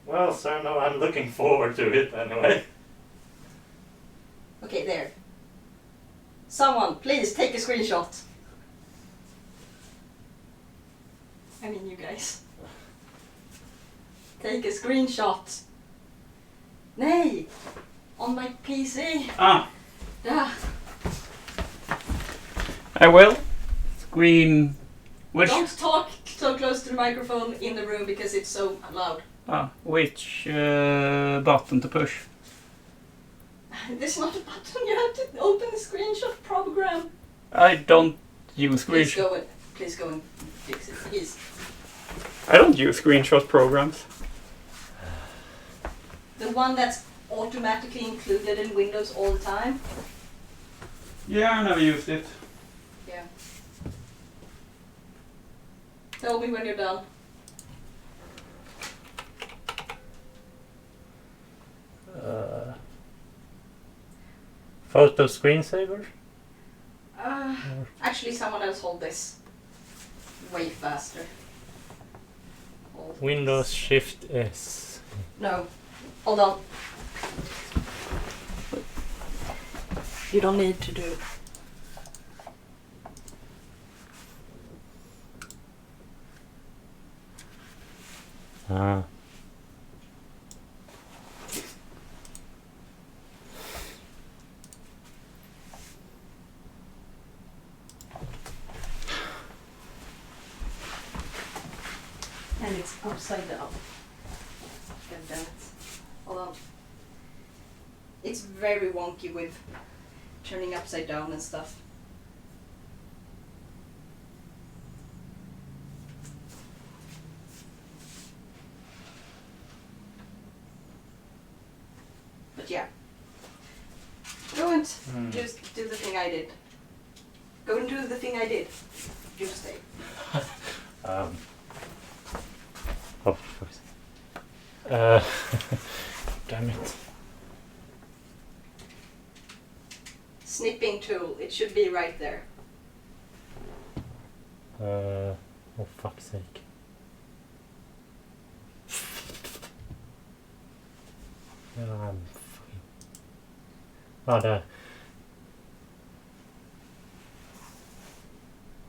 Well, Sarno, I'm looking forward to it anyway. Okay, there. Someone, please take a screenshot. I mean, you guys. Take a screenshot. Nej! On my PC. Ah, Yeah. I will. Screen. Which? Don't talk so close to the microphone in the room because it's so loud. Which button to push? There's not a button. You have to open the screenshot program. I don't use Please screenshot. please go and fix it. Please. I don't use screenshot programs. The one that's automatically included in Windows all the time. Yeah, I never used it. Yeah. Tell me when you're done. Photo screensaver? Actually, someone else hold this. Way faster. Hold Windows this. Shift S. No. Hold on. You don't need to do it. Ah. And it's upside down. God damn it. Hold on. It's very wonky with turning upside down and stuff. But yeah. Go and just do the thing I did. Go and do the thing I did. You stay. Oh, of course. Damn it. Snipping tool. It should be right there. Oh, fuck's sake. I'm fucking... Oh, there.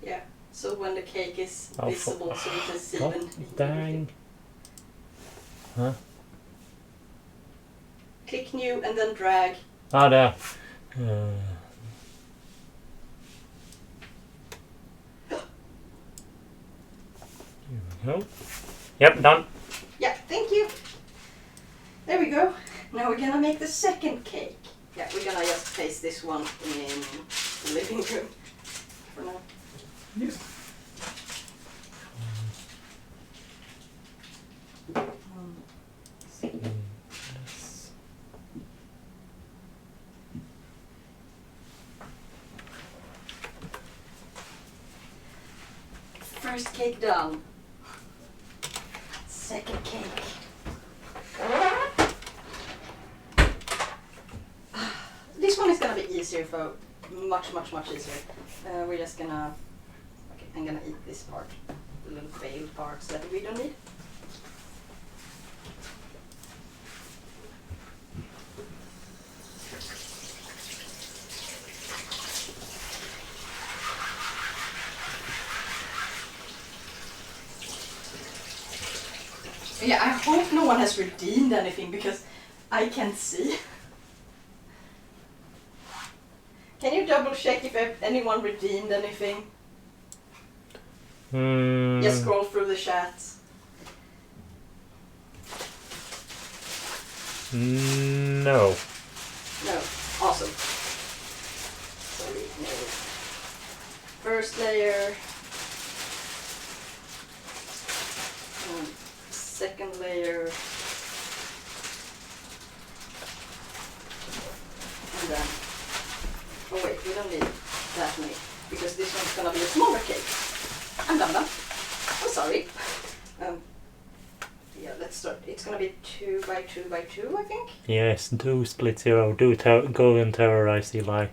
Yeah. So when the cake is Oh, visible, so you can see God when. dang. Huh? Click new and then drag. Oh, there. Here we go. Yep, done. Yeah, thank you. There we go. Now we're gonna make the second cake. Yeah, we're gonna just place this one in the living room for now. Yes. First cake down. Second cake. This one is gonna be easier for much easier. We're just gonna. Okay, I'm gonna eat this part, the little failed parts that we don't need. Yeah, I hope no one has redeemed anything because I can't see. Can you double check if anyone redeemed anything? Just scroll through the chats. No. No. Awesome. Sorry, no. First layer. Second layer. And then. Oh wait, we don't need that many because this one's gonna be a smaller cake. I'm done. I'm sorry. Yeah, let's start. It's gonna be 2 by 2 by 2, I think. Yes, do split 0. Go and terrorize Eli.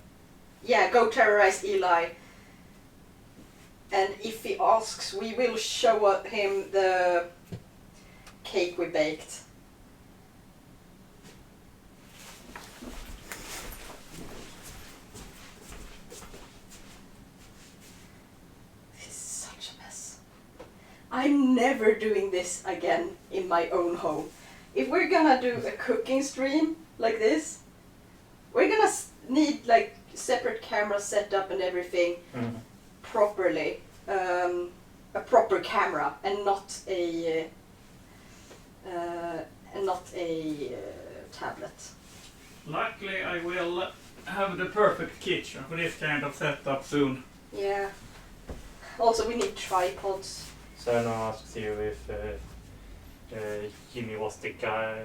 Yeah, go terrorize Eli. And if he asks, we will show him the cake we baked. This is such a mess. I'm never doing this again in my own home. If we're gonna do a cooking stream like this, we're gonna need like separate camera setup and everything properly. A proper camera and not a tablet. Luckily, I will have the perfect kitchen for this kind of setup soon. Yeah. Also, we need tripods. Serna asks you if Jimmy was the guy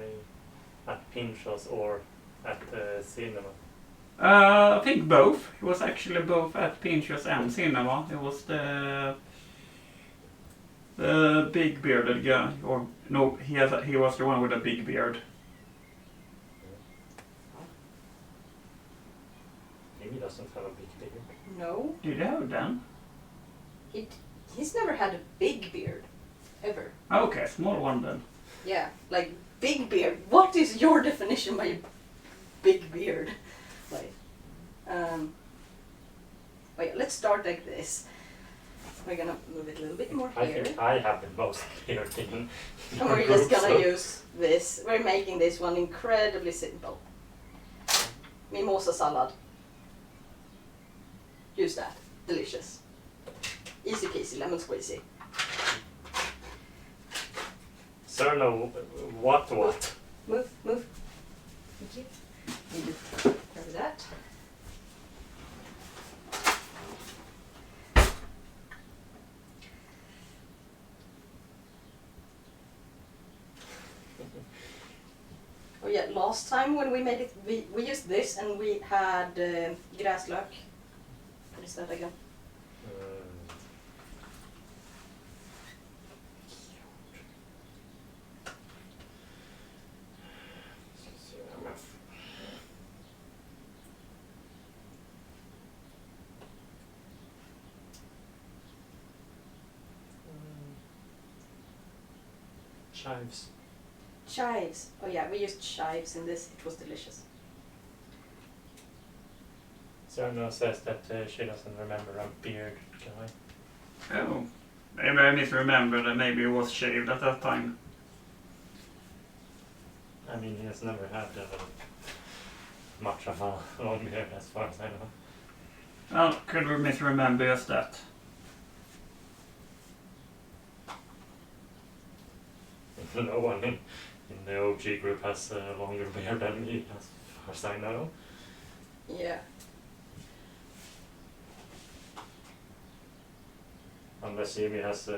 at Pinchos or at the cinema. I think both. He was actually both at Pinchos and Cinema. He was the big bearded guy, or no, he was the one with a big beard. Jimmy doesn't have a big beard. No. Did you have them? He's never had a big beard. Ever. Okay, small one then. Yeah, like big beard. What is your definition by big beard? Like, wait, let's start like this. We're gonna move it a little bit more I here. think I have the most beard in And we're just gonna use this. We're making this one incredibly simple. Mimosa salad. Use that. Delicious. Easy peasy, lemon squeezy. Serna, what? Move. Thank you. Need to cover that. Oh yeah, last time when we made it, we used this and we had gräslök. What is that again? Chives. Chives. Oh yeah, we used chives in this. It was delicious. Serna says that she doesn't remember a beard guy. Oh, maybe I misremembered that maybe it was shaved at that time. I mean, he has never had much of a long beard as far as I know. Well, could we misremember just that? No one in the OG group has a longer beard than me, as far as I know. Yeah. Unless Jimmy has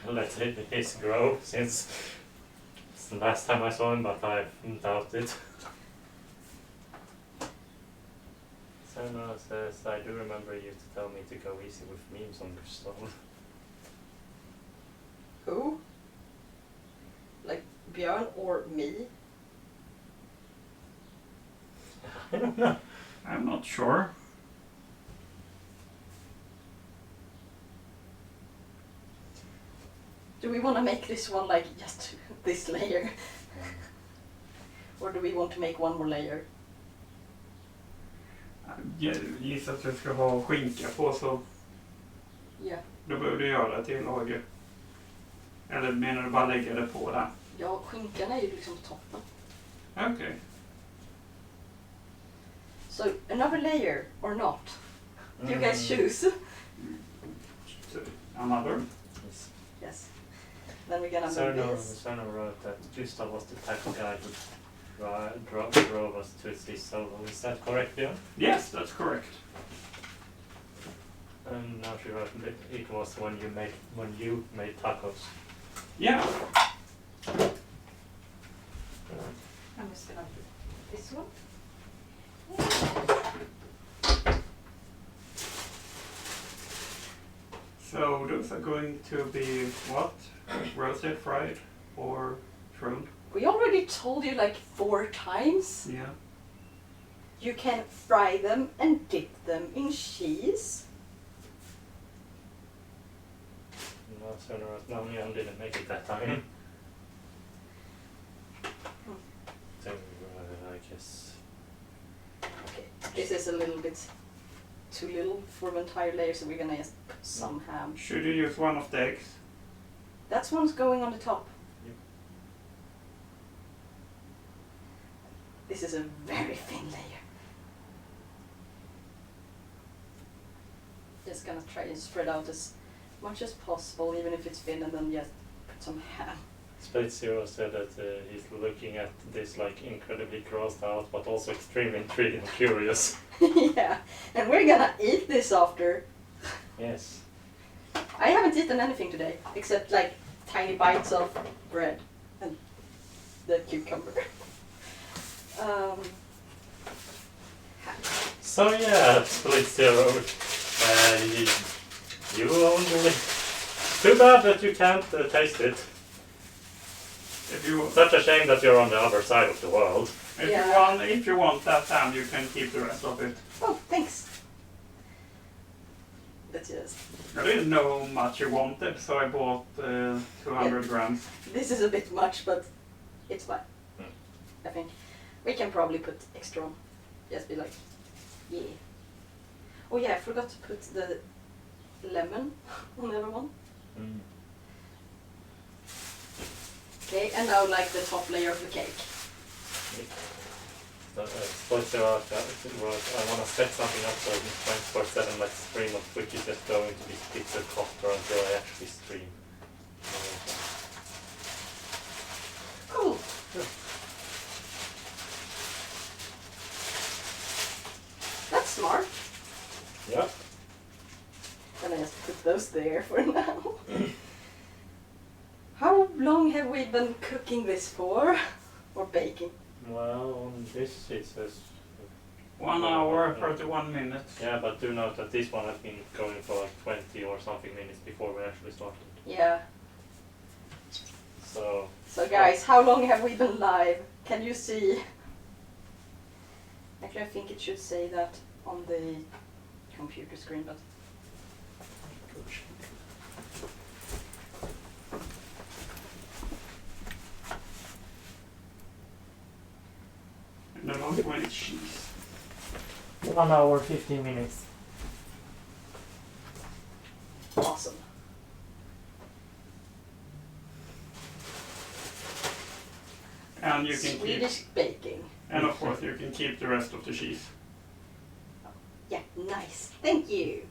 let his grow since the last time I saw him, but I doubt it. Senna says, I do remember you to tell me to go easy with memes on Gustav. Who? Like Björn or me? I don't know. I'm not sure. Do we want to make this one like just this layer? Or do we want to make one more layer? Jag gissar att jag ska ha skinka på, så Ja. då behöver du göra det till lager. Eller menar du bara lägga det på där? Ja, skinkan är ju liksom toppen. Okej. So another layer or not? You guys choose. So, another? Yes. Yes. Then we're gonna move this. Cerno wrote that Gustav was the type of guy who drove us to his solo. Is that correct, Björn? Yes, that's correct. And now she wrote that it was when you made tacos. Yeah. I'm just gonna do this one. So those are going to be what? Roasted, fried, or thrown? We already told you like 4 times. Yeah. You can fry them and dip them in cheese. No, Cerno wrote Nao Nyan didn't make it that time. So, I guess. Okay, this is a little bit too little for an entire layer, so we're gonna just put some ham. Should you use one of the eggs? That's one's going on the top. Yep. This is a very thin layer. Just gonna try and spread out as much as possible, even if it's thin, and then just put some ham. Spade Zero said that he's looking at this like incredibly grossed out, but also extremely intrigued and curious. Yeah, and we're gonna eat this after. Yes. I haven't eaten anything today, except like tiny bites of bread and the cucumber. So yeah, Spade Zero. You only. Too bad that you can't taste it. If you Such a shame that you're on the other side of the world. if you want that ham, you can keep the rest of it. Oh, thanks. That's just. I didn't know how much you wanted, so I bought 200 grams. This is a bit much, but it's fine. Hmm. I think we can probably put extra on. Just be like, yeah. Oh yeah, I forgot to put the lemon on everyone. Mm. Okay, and now like the top layer of the cake. Spade Zero wrote, I want to set something up so 24/7 like stream on Twitch is just going to be pizza copter until I actually stream. Cool. That's smart. Yeah. Then I just put those there for now. How long have we been cooking this for? Or baking? Well, on this it says. 1 hour, 31 minutes. Yeah, but do note that this one has been going for like 20 or something minutes before we actually started. Yeah. So. So guys, how long have we been live? Can you see? Actually, I think it should say that on the computer screen, but And I love when it's cheese. 1 hour, 15 minutes. awesome. And you can keep, Swedish baking. and of course you can keep the rest of the cheese. Yeah, nice. Thank you.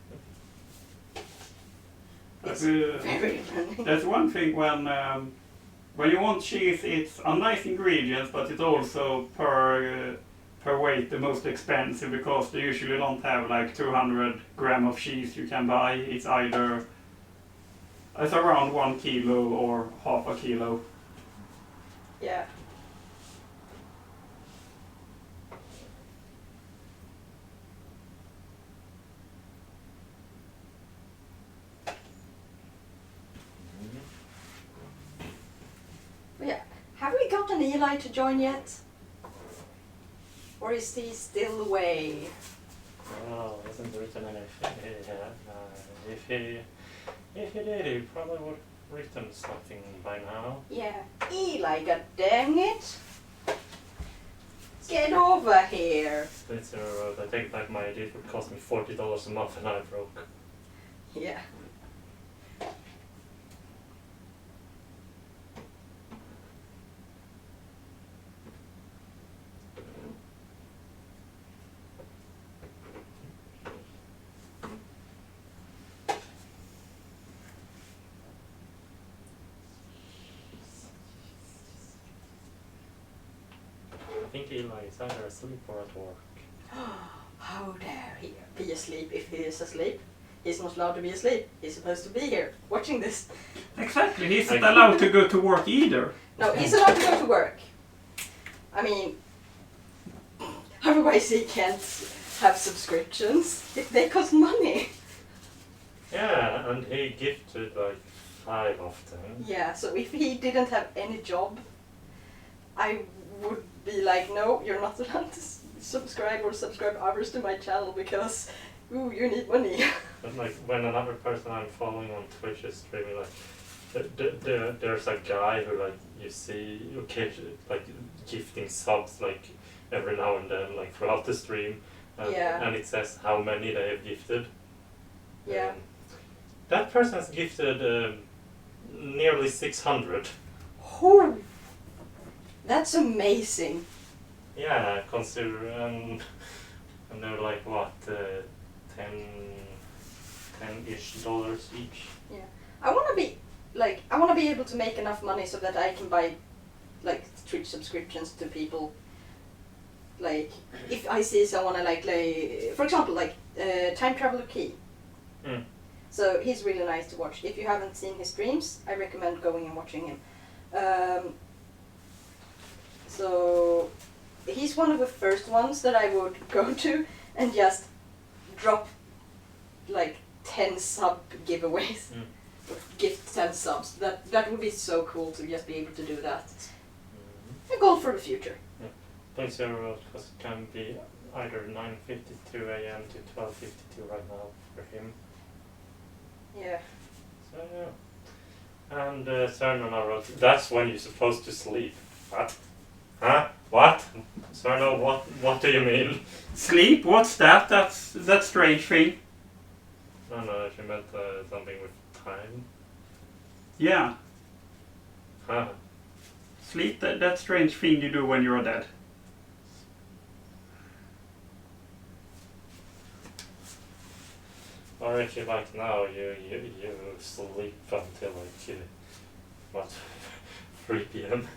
That's, Very funny. that's one thing when you want cheese, it's a nice ingredients, but it's also per weight the most expensive, because they usually don't have like 200 gram of cheese you can buy. It's either It's around 1 kilo or half a kilo. Yeah. But yeah. Have we gotten Eli to join yet? Or is he still away? Oh, hasn't written anything yet. If he did, he probably would have written something by now. Yeah. Eli, god dang it! Get over here! It's I take back my idea. It would cost me $40 a month and I broke. Yeah. I think Eli is either asleep or at work. How dare he be asleep if he is asleep? He's not allowed to be asleep. He's supposed to be here, watching this. Exactly, he's not allowed to go to work either. No, he's allowed to go to work. I mean, otherwise he can't have subscriptions. They cost money. Yeah, and he gifted like 5 of them. Yeah, so if he didn't have any job, I would be like, no, you're not allowed to subscribe others to my channel because, ooh, you need money. But like when another person I'm following on Twitch is streaming, like there's a guy who like you see occasionally like gifting subs like every now and then like throughout the stream, Yeah. and it says how many they have gifted. Yeah. That person has gifted nearly 600. Oh, that's amazing. Yeah, consider and they're like what 10-ish dollars each. I wanna be able to make enough money so that I can buy like Twitch subscriptions to people. Like if I see someone like for example like Time Traveler Key. Mm. So he's really nice to watch. If you haven't seen his streams, I recommend going and watching him. So he's one of the first ones that I would go to and just drop like 10 sub giveaways. Mm. Gift 10 subs. That would be so cool to just be able to do that. Mm. A goal for the future. Thanks everyone, because it can be either 9:52 a.m. to 12:52 right now for him. Yeah. So yeah. And Cerno wrote, that's when you're supposed to sleep. What? Huh? What? Cerno, what do you mean? Sleep? What's that? That's strange thing. No, she meant something with time. Yeah. Huh? Sleep, that strange thing you do when you're dead. Or if you like now, you sleep until like, what, 3 p.m.?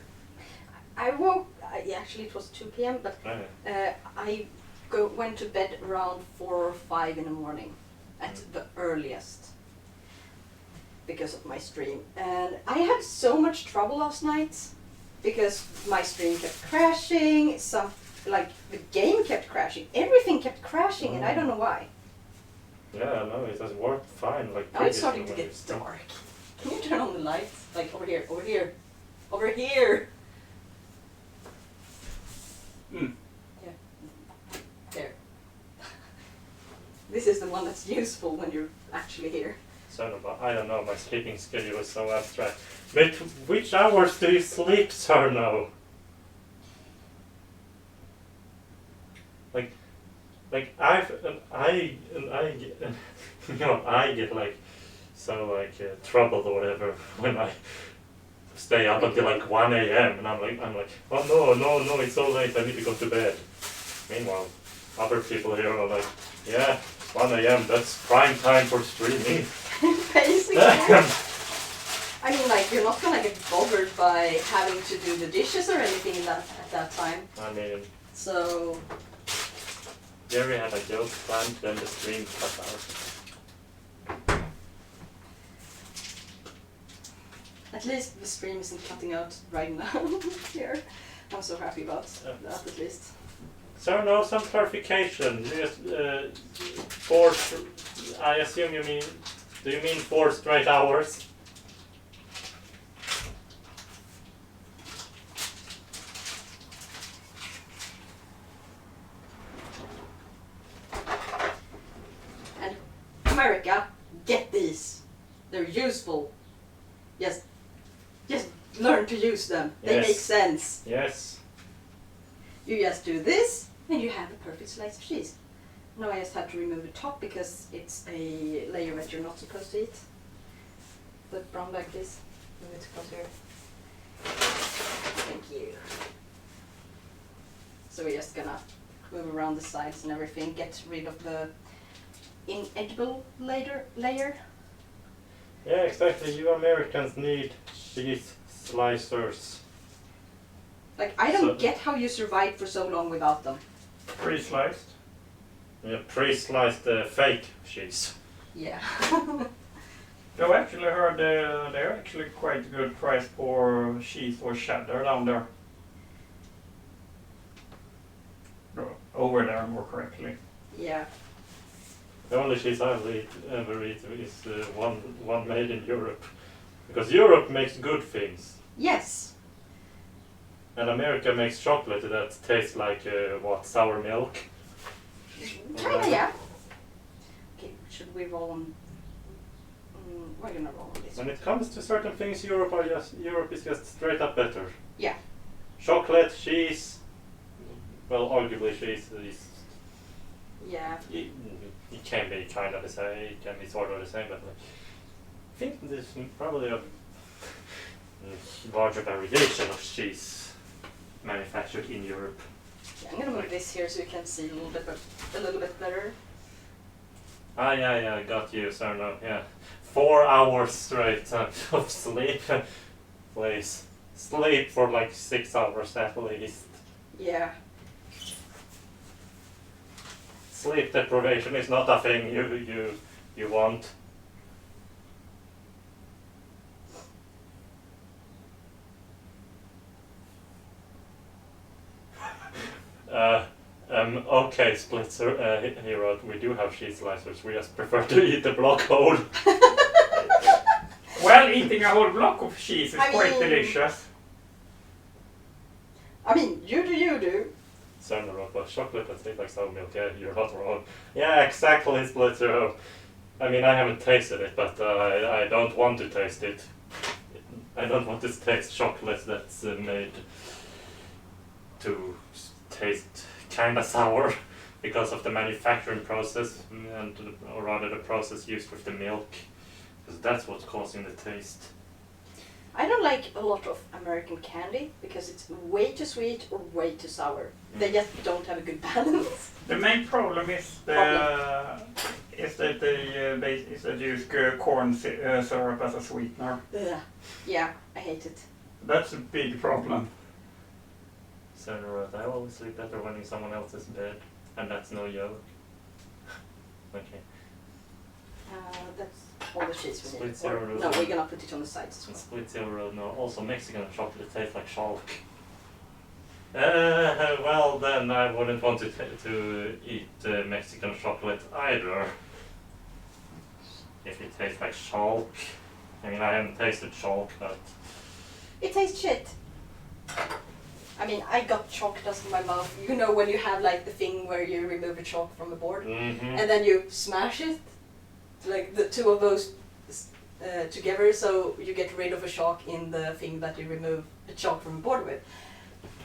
I woke, actually it was 2 p.m. but Right. I went to bed around 4 or 5 in the morning at the earliest because of my stream. And I had so much trouble last night because my stream kept crashing, like the game kept crashing, everything kept crashing and I don't know why. Yeah, no, it has worked fine. Like Now it's starting to previously when get you dark. Can you turn on the lights? Like over here, over here, over here. Mm. Yeah. There. This is the one that's useful when you're actually here. So, but I don't know, my sleeping schedule is so abstract. But which hours do you sleep, Sarno? Like I get like so like troubled or whatever when I stay up until like 1 a.m. and I'm like, oh no, it's so late, I need to go to bed. Meanwhile, other people here are like, yeah, 1 a.m. that's prime time for streaming. Basically. I mean, like, you're not gonna get bothered by having to do the dishes or anything at that time. I mean, So, Jerry had a joke planned, then the stream cut out. At least the stream isn't cutting out right now here. I'm so happy about that at least. So no, some clarification. Just, 4, I assume you mean, do you mean 4 straight hours? And America, get these. They're useful. Just learn to use them. They Yes. make sense. Yes. You just do this, and you have a perfect slice of cheese. Now I just have to remove the top because it's a layer that you're not supposed to eat. But brown bag, please. Move it closer. Thank you. So we're just gonna move around the sides and everything, get rid of the inedible layer. Yeah, exactly. You Americans need cheese slicers. Like, I don't So- get how you survived for so long without them. Pre-sliced. Yeah, pre-sliced fake cheese. Yeah. I've actually heard they're actually quite good price for cheese or cheddar down there. No, over there, more correctly. Yeah. The only cheese I ever eat is one made in Europe. Because Europe makes good things. Yes. And America makes chocolate that tastes like, sour milk? Kinda, yeah. Okay, should we roll on? We're gonna roll on this When one. it comes to certain things, Europe is just straight up better. Yeah. Chocolate, cheese, well, arguably cheese is, Yeah. it can be kind of the same, it can be sort of the same, but like, I think there's probably a larger variation of cheese manufactured in Europe. Yeah, I'm gonna move this here so you can see a little bit better. Ah, yeah, got you, so no, yeah. 4 hours straight of sleep. Please. Sleep for like 6 hours at least. Yeah. Sleep deprivation is not a thing you want. Okay, Splitzer, Hero, we do have cheese slicers, we just prefer to eat the block whole. Well, eating a whole block of cheese is I quite mean- delicious. I mean, you do. Son of a chocolate that tastes like sour milk, yeah, you're not wrong. Yeah, exactly, Splitzer. I mean, I haven't tasted it, but I don't want to taste it. I don't want to taste chocolate that's made to taste kinda sour because of the manufacturing process, or rather the process used with the milk, because that's what's causing the taste. I don't like a lot of American candy because it's way too sweet or way too sour. They just don't have a good balance. The main problem is that they use corn syrup as a sweetener. Ugh. Yeah, I hate it. That's a big problem. So I always sleep better when in someone else's bed, and that's no joke. Okay. That's all the cheese we need. Split Or, zero. no, we're gonna put it on the sides as well. Split zero, no. Also, Mexican chocolate tastes like chalk. Well, then I wouldn't want to eat Mexican chocolate either. If it tastes like chalk. I mean, I haven't tasted chalk, but It tastes shit. I mean, I got chalk dust in my mouth. You know when you have like the thing where you remove a chalk from a board and then you smash it, like the two of those together, so you get rid of a chalk in the thing that you remove the chalk from a board with,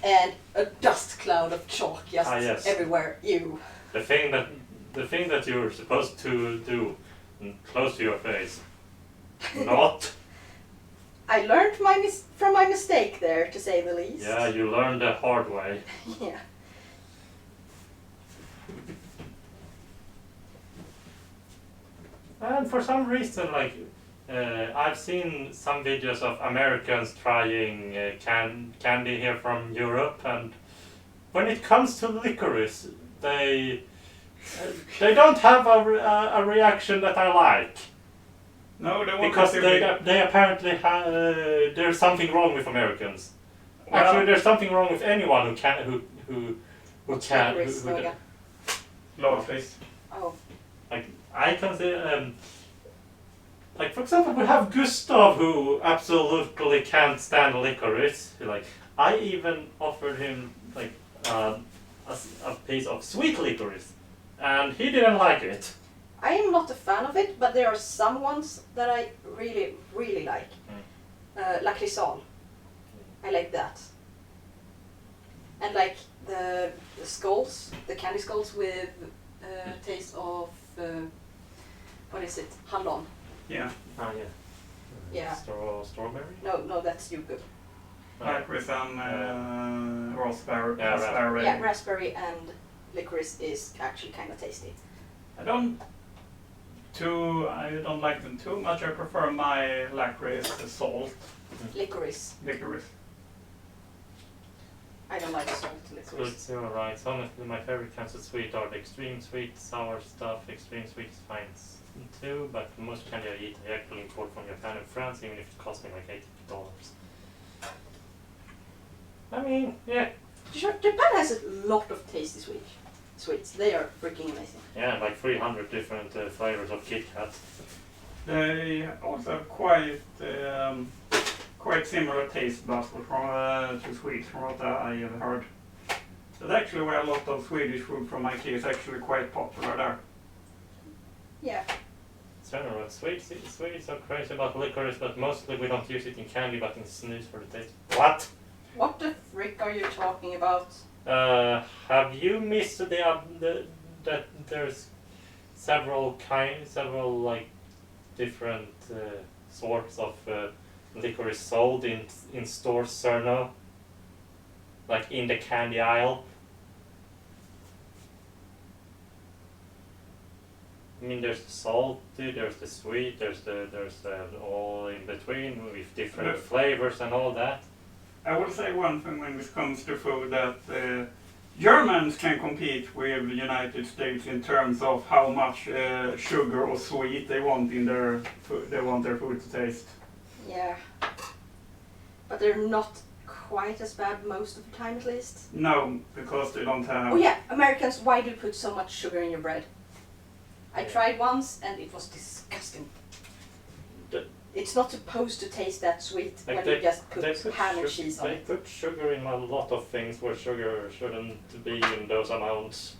and a dust cloud of chalk just yes. everywhere. Ew. the thing that you're supposed to do close to your face, not. I learned from my mistake there, to say the least. Yeah, you learned the hard way. Yeah. And for some reason, like, I've seen some videos of Americans trying candy here from Europe, and when it comes to licorice, they don't have a reaction that I like. No, they want Because to they apparently there's something wrong with Americans. Well- Actually, there's something wrong with anyone who can who Licorice, no, yeah. Lowerface. Oh, like I consider like for example we have Gustav who absolutely can't stand licorice. Like I even offered him like a piece of sweet licorice, and he didn't like it. I am not a fan of it, but there are some ones that I really, really like. La Crisol. I like that. And like the skulls, the candy skulls with taste of, what is it? Hallon. Yeah. Ah yeah. Yeah. Strawberry? No, that's yuzu. Like with some raspberry. Yeah, raspberry. Yeah, raspberry and licorice is actually kind of tasty. I don't like them too much. I prefer my licorice salt. Licorice. Licorice. I don't like salt Good, licorice. you're right. Honestly, my favorite kinds of sweet are the extreme sweet, sour stuff. Extreme sweet is fine too, but most candy I eat I actually import from Japan and France, even if it costs me like $80. I mean, yeah. Japan has a lot of tasty sweets. They are freaking amazing. Yeah, like 300 different flavors of Kit Kat. They also have quite similar taste buds to Swedes from what I have heard. That's actually where a lot of Swedish food from IKEA is actually quite popular there. Yeah. Swedes are crazy about licorice, but mostly we don't use it in candy, but in snus for the taste. What? What the frick are you talking about? Have you missed that there's several like different sorts of licorice sold in stores, Cerno? Like in the candy aisle? I mean, there's the salty, there's the sweet, there's all in between with different flavors and all that. I would say one thing when it comes to food that Germans can compete with the United States in terms of how much sugar or sweet they want in their food. They want their food to taste. Yeah. But they're not quite as bad most of the time, at least. No, because they don't have. Oh yeah, Americans, why do you put so much sugar in your bread? I tried once and it was disgusting. It's not supposed to taste that sweet Like when you just put ham and sugar- cheese on They it. put sugar in a lot of things where sugar shouldn't be in those amounts,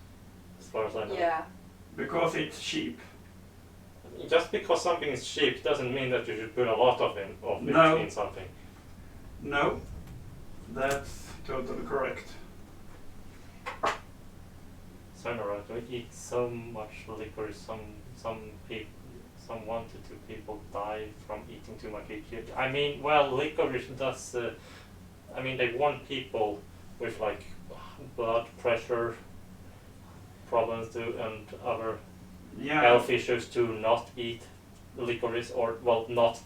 as far as I know. Yeah. Because it's cheap. Just because something is cheap doesn't mean that you should put a lot of it No. in something. No, that's totally correct. So right, we eat so much licorice. Some 1 to 2 people die from eating too much each year. I mean, well, licorice does. I mean, they want people with like blood pressure problems too and other Yeah. health issues to not eat licorice, or well, not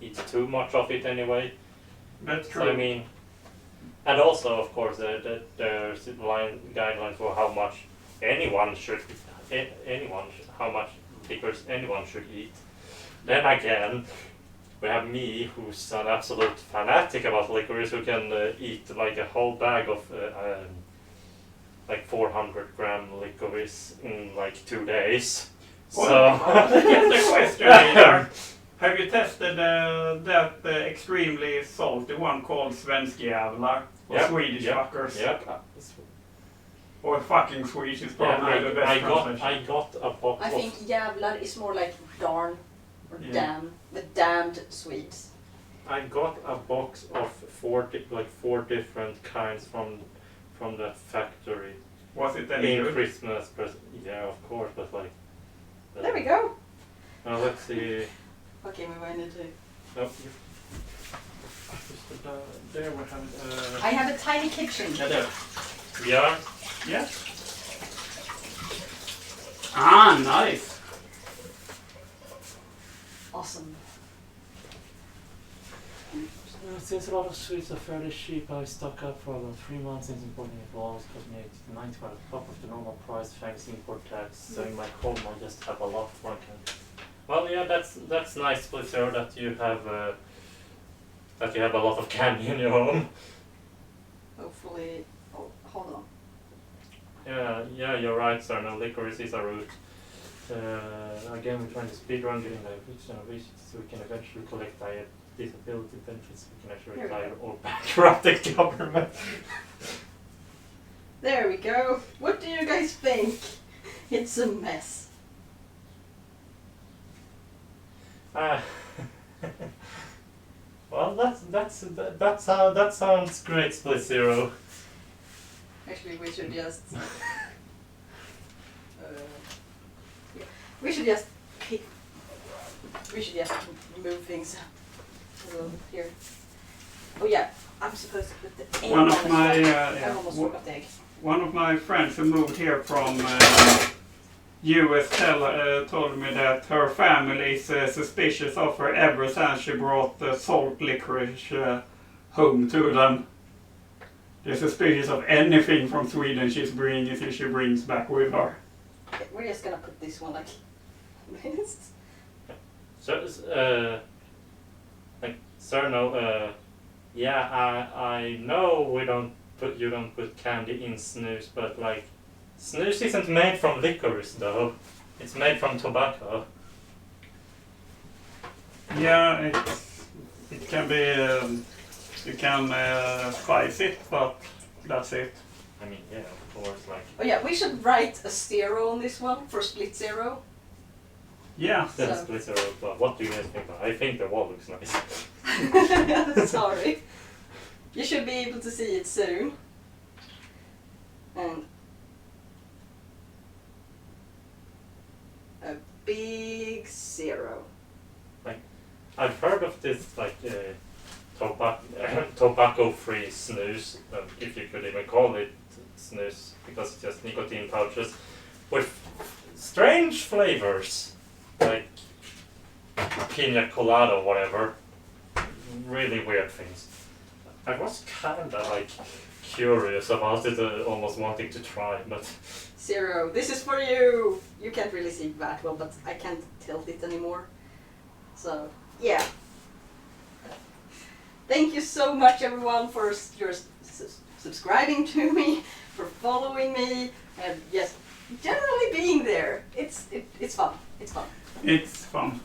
eat too much of it anyway. That's true. So I mean, and also of course there's guidelines for how much how much licorice anyone should eat. Then again, we have me, who's an absolute fanatic about licorice, who can eat like a whole bag of like 400 gram licorice in like 2 days. Well, So here's the question here. Have you tested that extremely salty one called Svenskjävlar? Or Yep, Swedish yep, fuckers? Yep. Or fucking Swedish is Yeah, probably the best translation. I got a box I of think jävlar is more like darn or Yeah. damn. The damned Swedes. I got a box of four different kinds from that factory Was it any in good? Christmas present. Yeah, of course, but like. There we go. Now let's see. Okay, maybe I need to. No, there we have. I have a tiny kitchen. Yeah, there. Yeah. Yeah. Ah, nice. Awesome. Since a lot of sweets are fairly cheap, I stock up for about 3 months since importing it will always cost me 80 to 90 on top of the normal price thanks to import tax. So in my home I just have a lot more candy. Well, yeah, that's nice, Split Zero, that you have a lot of candy in your home. Hopefully. Oh, hold on. Yeah, you're right, sir. No, licorice is a root. Again, we're trying to speedrun getting diabetes and obesity so we can eventually collect disability benefits. We can actually Here we retire go. or bankrupt the government. There we go. What do you guys think? It's a mess. Well, that sounds great, Split Zero. Actually, we should just. Yeah. We should just pick. We should just move things a little bit here. Oh yeah, I'm supposed to put the egg One on of as my well. I almost forgot the egg. one of my friends who moved here from US told me that her family is suspicious of her ever since she brought the salt licorice home to them. They're suspicious of anything from Sweden she brings back with her. Okay, we're just gonna put this one like this. So, sir, no, yeah, I know you don't put candy in snus, but like, snus isn't made from licorice though. It's made from tobacco. Yeah, it can be. You can spice it, but that's it. I mean, yeah, of course, like. Oh yeah, we should write a 0 on this one for Split Zero. Yeah. That's So- Split Zero, but what do you guys think? I think the wall looks nice. Sorry. You should be able to see it soon. And a big 0. I've heard of this like tobacco-free snus, if you could even call it snus, because it's just nicotine pouches with strange flavors, like pina colada or whatever. Really weird things. I was kinda like curious about it, almost wanting to try, but 0. This is for you! You can't really see that well, but I can't tilt it anymore. So, yeah. Thank you so much everyone for your subscribing to me, for following me, and just generally being there. It's fun. It's fun. It's fun.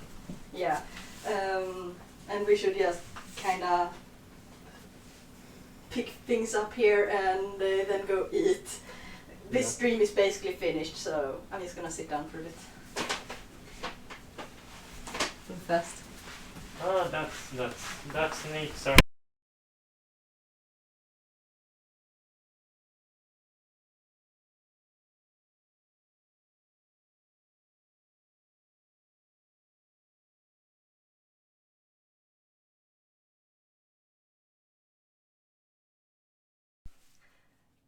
Yeah. And we should just kinda pick things up here and then go eat. This Yeah. stream is basically finished, so I'm just gonna sit down for a bit. Fast. oh, that's neat, sir.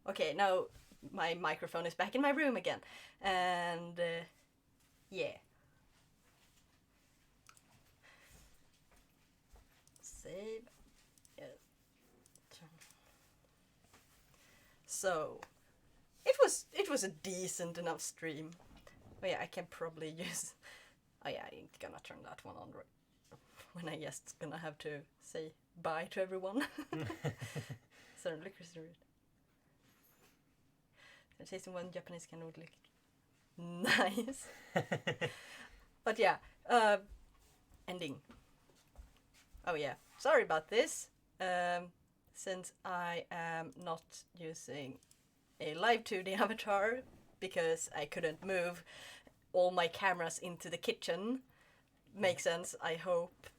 Okay, now my microphone is back in my room again, and yeah. Save. Yeah. So, it was a decent enough stream. Oh yeah, I can probably use. Oh yeah, I'm gonna turn that one on when I just gonna have to say bye to everyone. So licorice root. I'm tasting one Japanese kind of nice. But yeah, ending. Oh yeah, sorry about this. Since I am not using a live 2D avatar because I couldn't move all my cameras into the kitchen. Makes sense, I hope.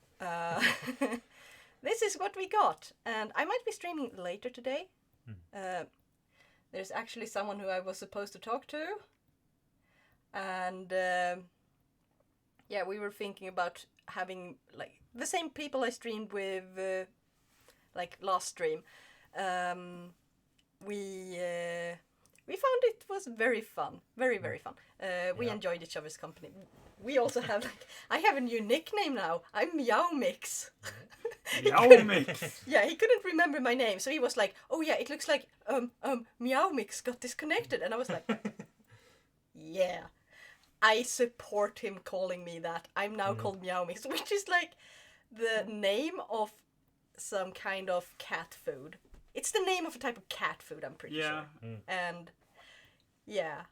This is what we got, and I might be streaming later today. There's actually someone who I was supposed to talk to, and yeah, we were thinking about having like the same people I streamed with like last stream. We found it was very fun, very fun. We enjoyed each other's company. We also have like, I have a new nickname now. I'm Meow Mix. Meow Mix. Yeah, he couldn't remember my name, so he was like, "Oh yeah, it looks like Meow Mix got disconnected," and I was like, "Yeah, I support him calling me that. I'm now called Meow Mix, which is like the name of some kind of cat food. It's the name of a type of cat food, I'm pretty sure. And yeah,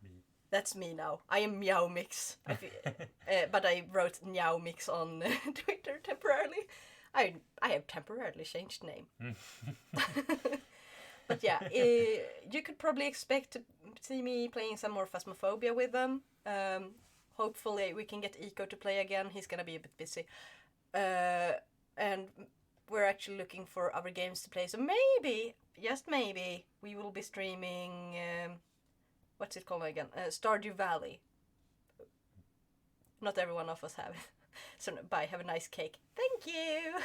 that's me now. I am Meow Mix. But I wrote Meow Mix on Twitter temporarily. I have temporarily changed name. But yeah, you could probably expect to see me playing some more Phasmophobia with them. Hopefully we can get Eco to play again. He's gonna be a bit busy. And we're actually looking for other games to play. So maybe, just maybe, we will be streaming... what's it called again? Stardew Valley. Not every one of us have it. So bye, have a nice cake. Thank you!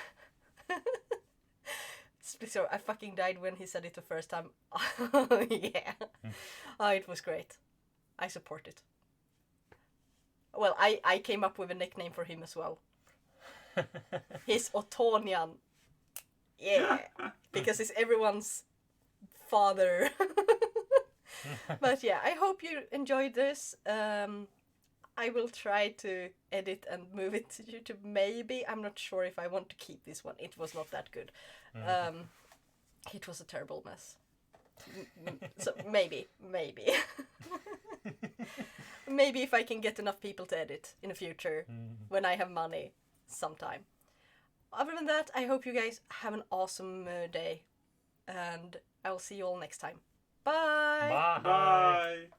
So I fucking died when he said it the first time. Oh, yeah. Oh, it was great. I support it. Well, I came up with a nickname for him as well. He's Otonian. Yeah. Because it's everyone's father. But yeah, I hope you enjoyed this. I will try to edit and move it to YouTube. Maybe. I'm not sure if I want to keep this one. It was not that good. It was a terrible mess. So maybe. Maybe if I can get enough people to edit in the future when I have money sometime. Other than that, I hope you guys have an awesome day. And I will see you all next time. Bye! Bye. Bye.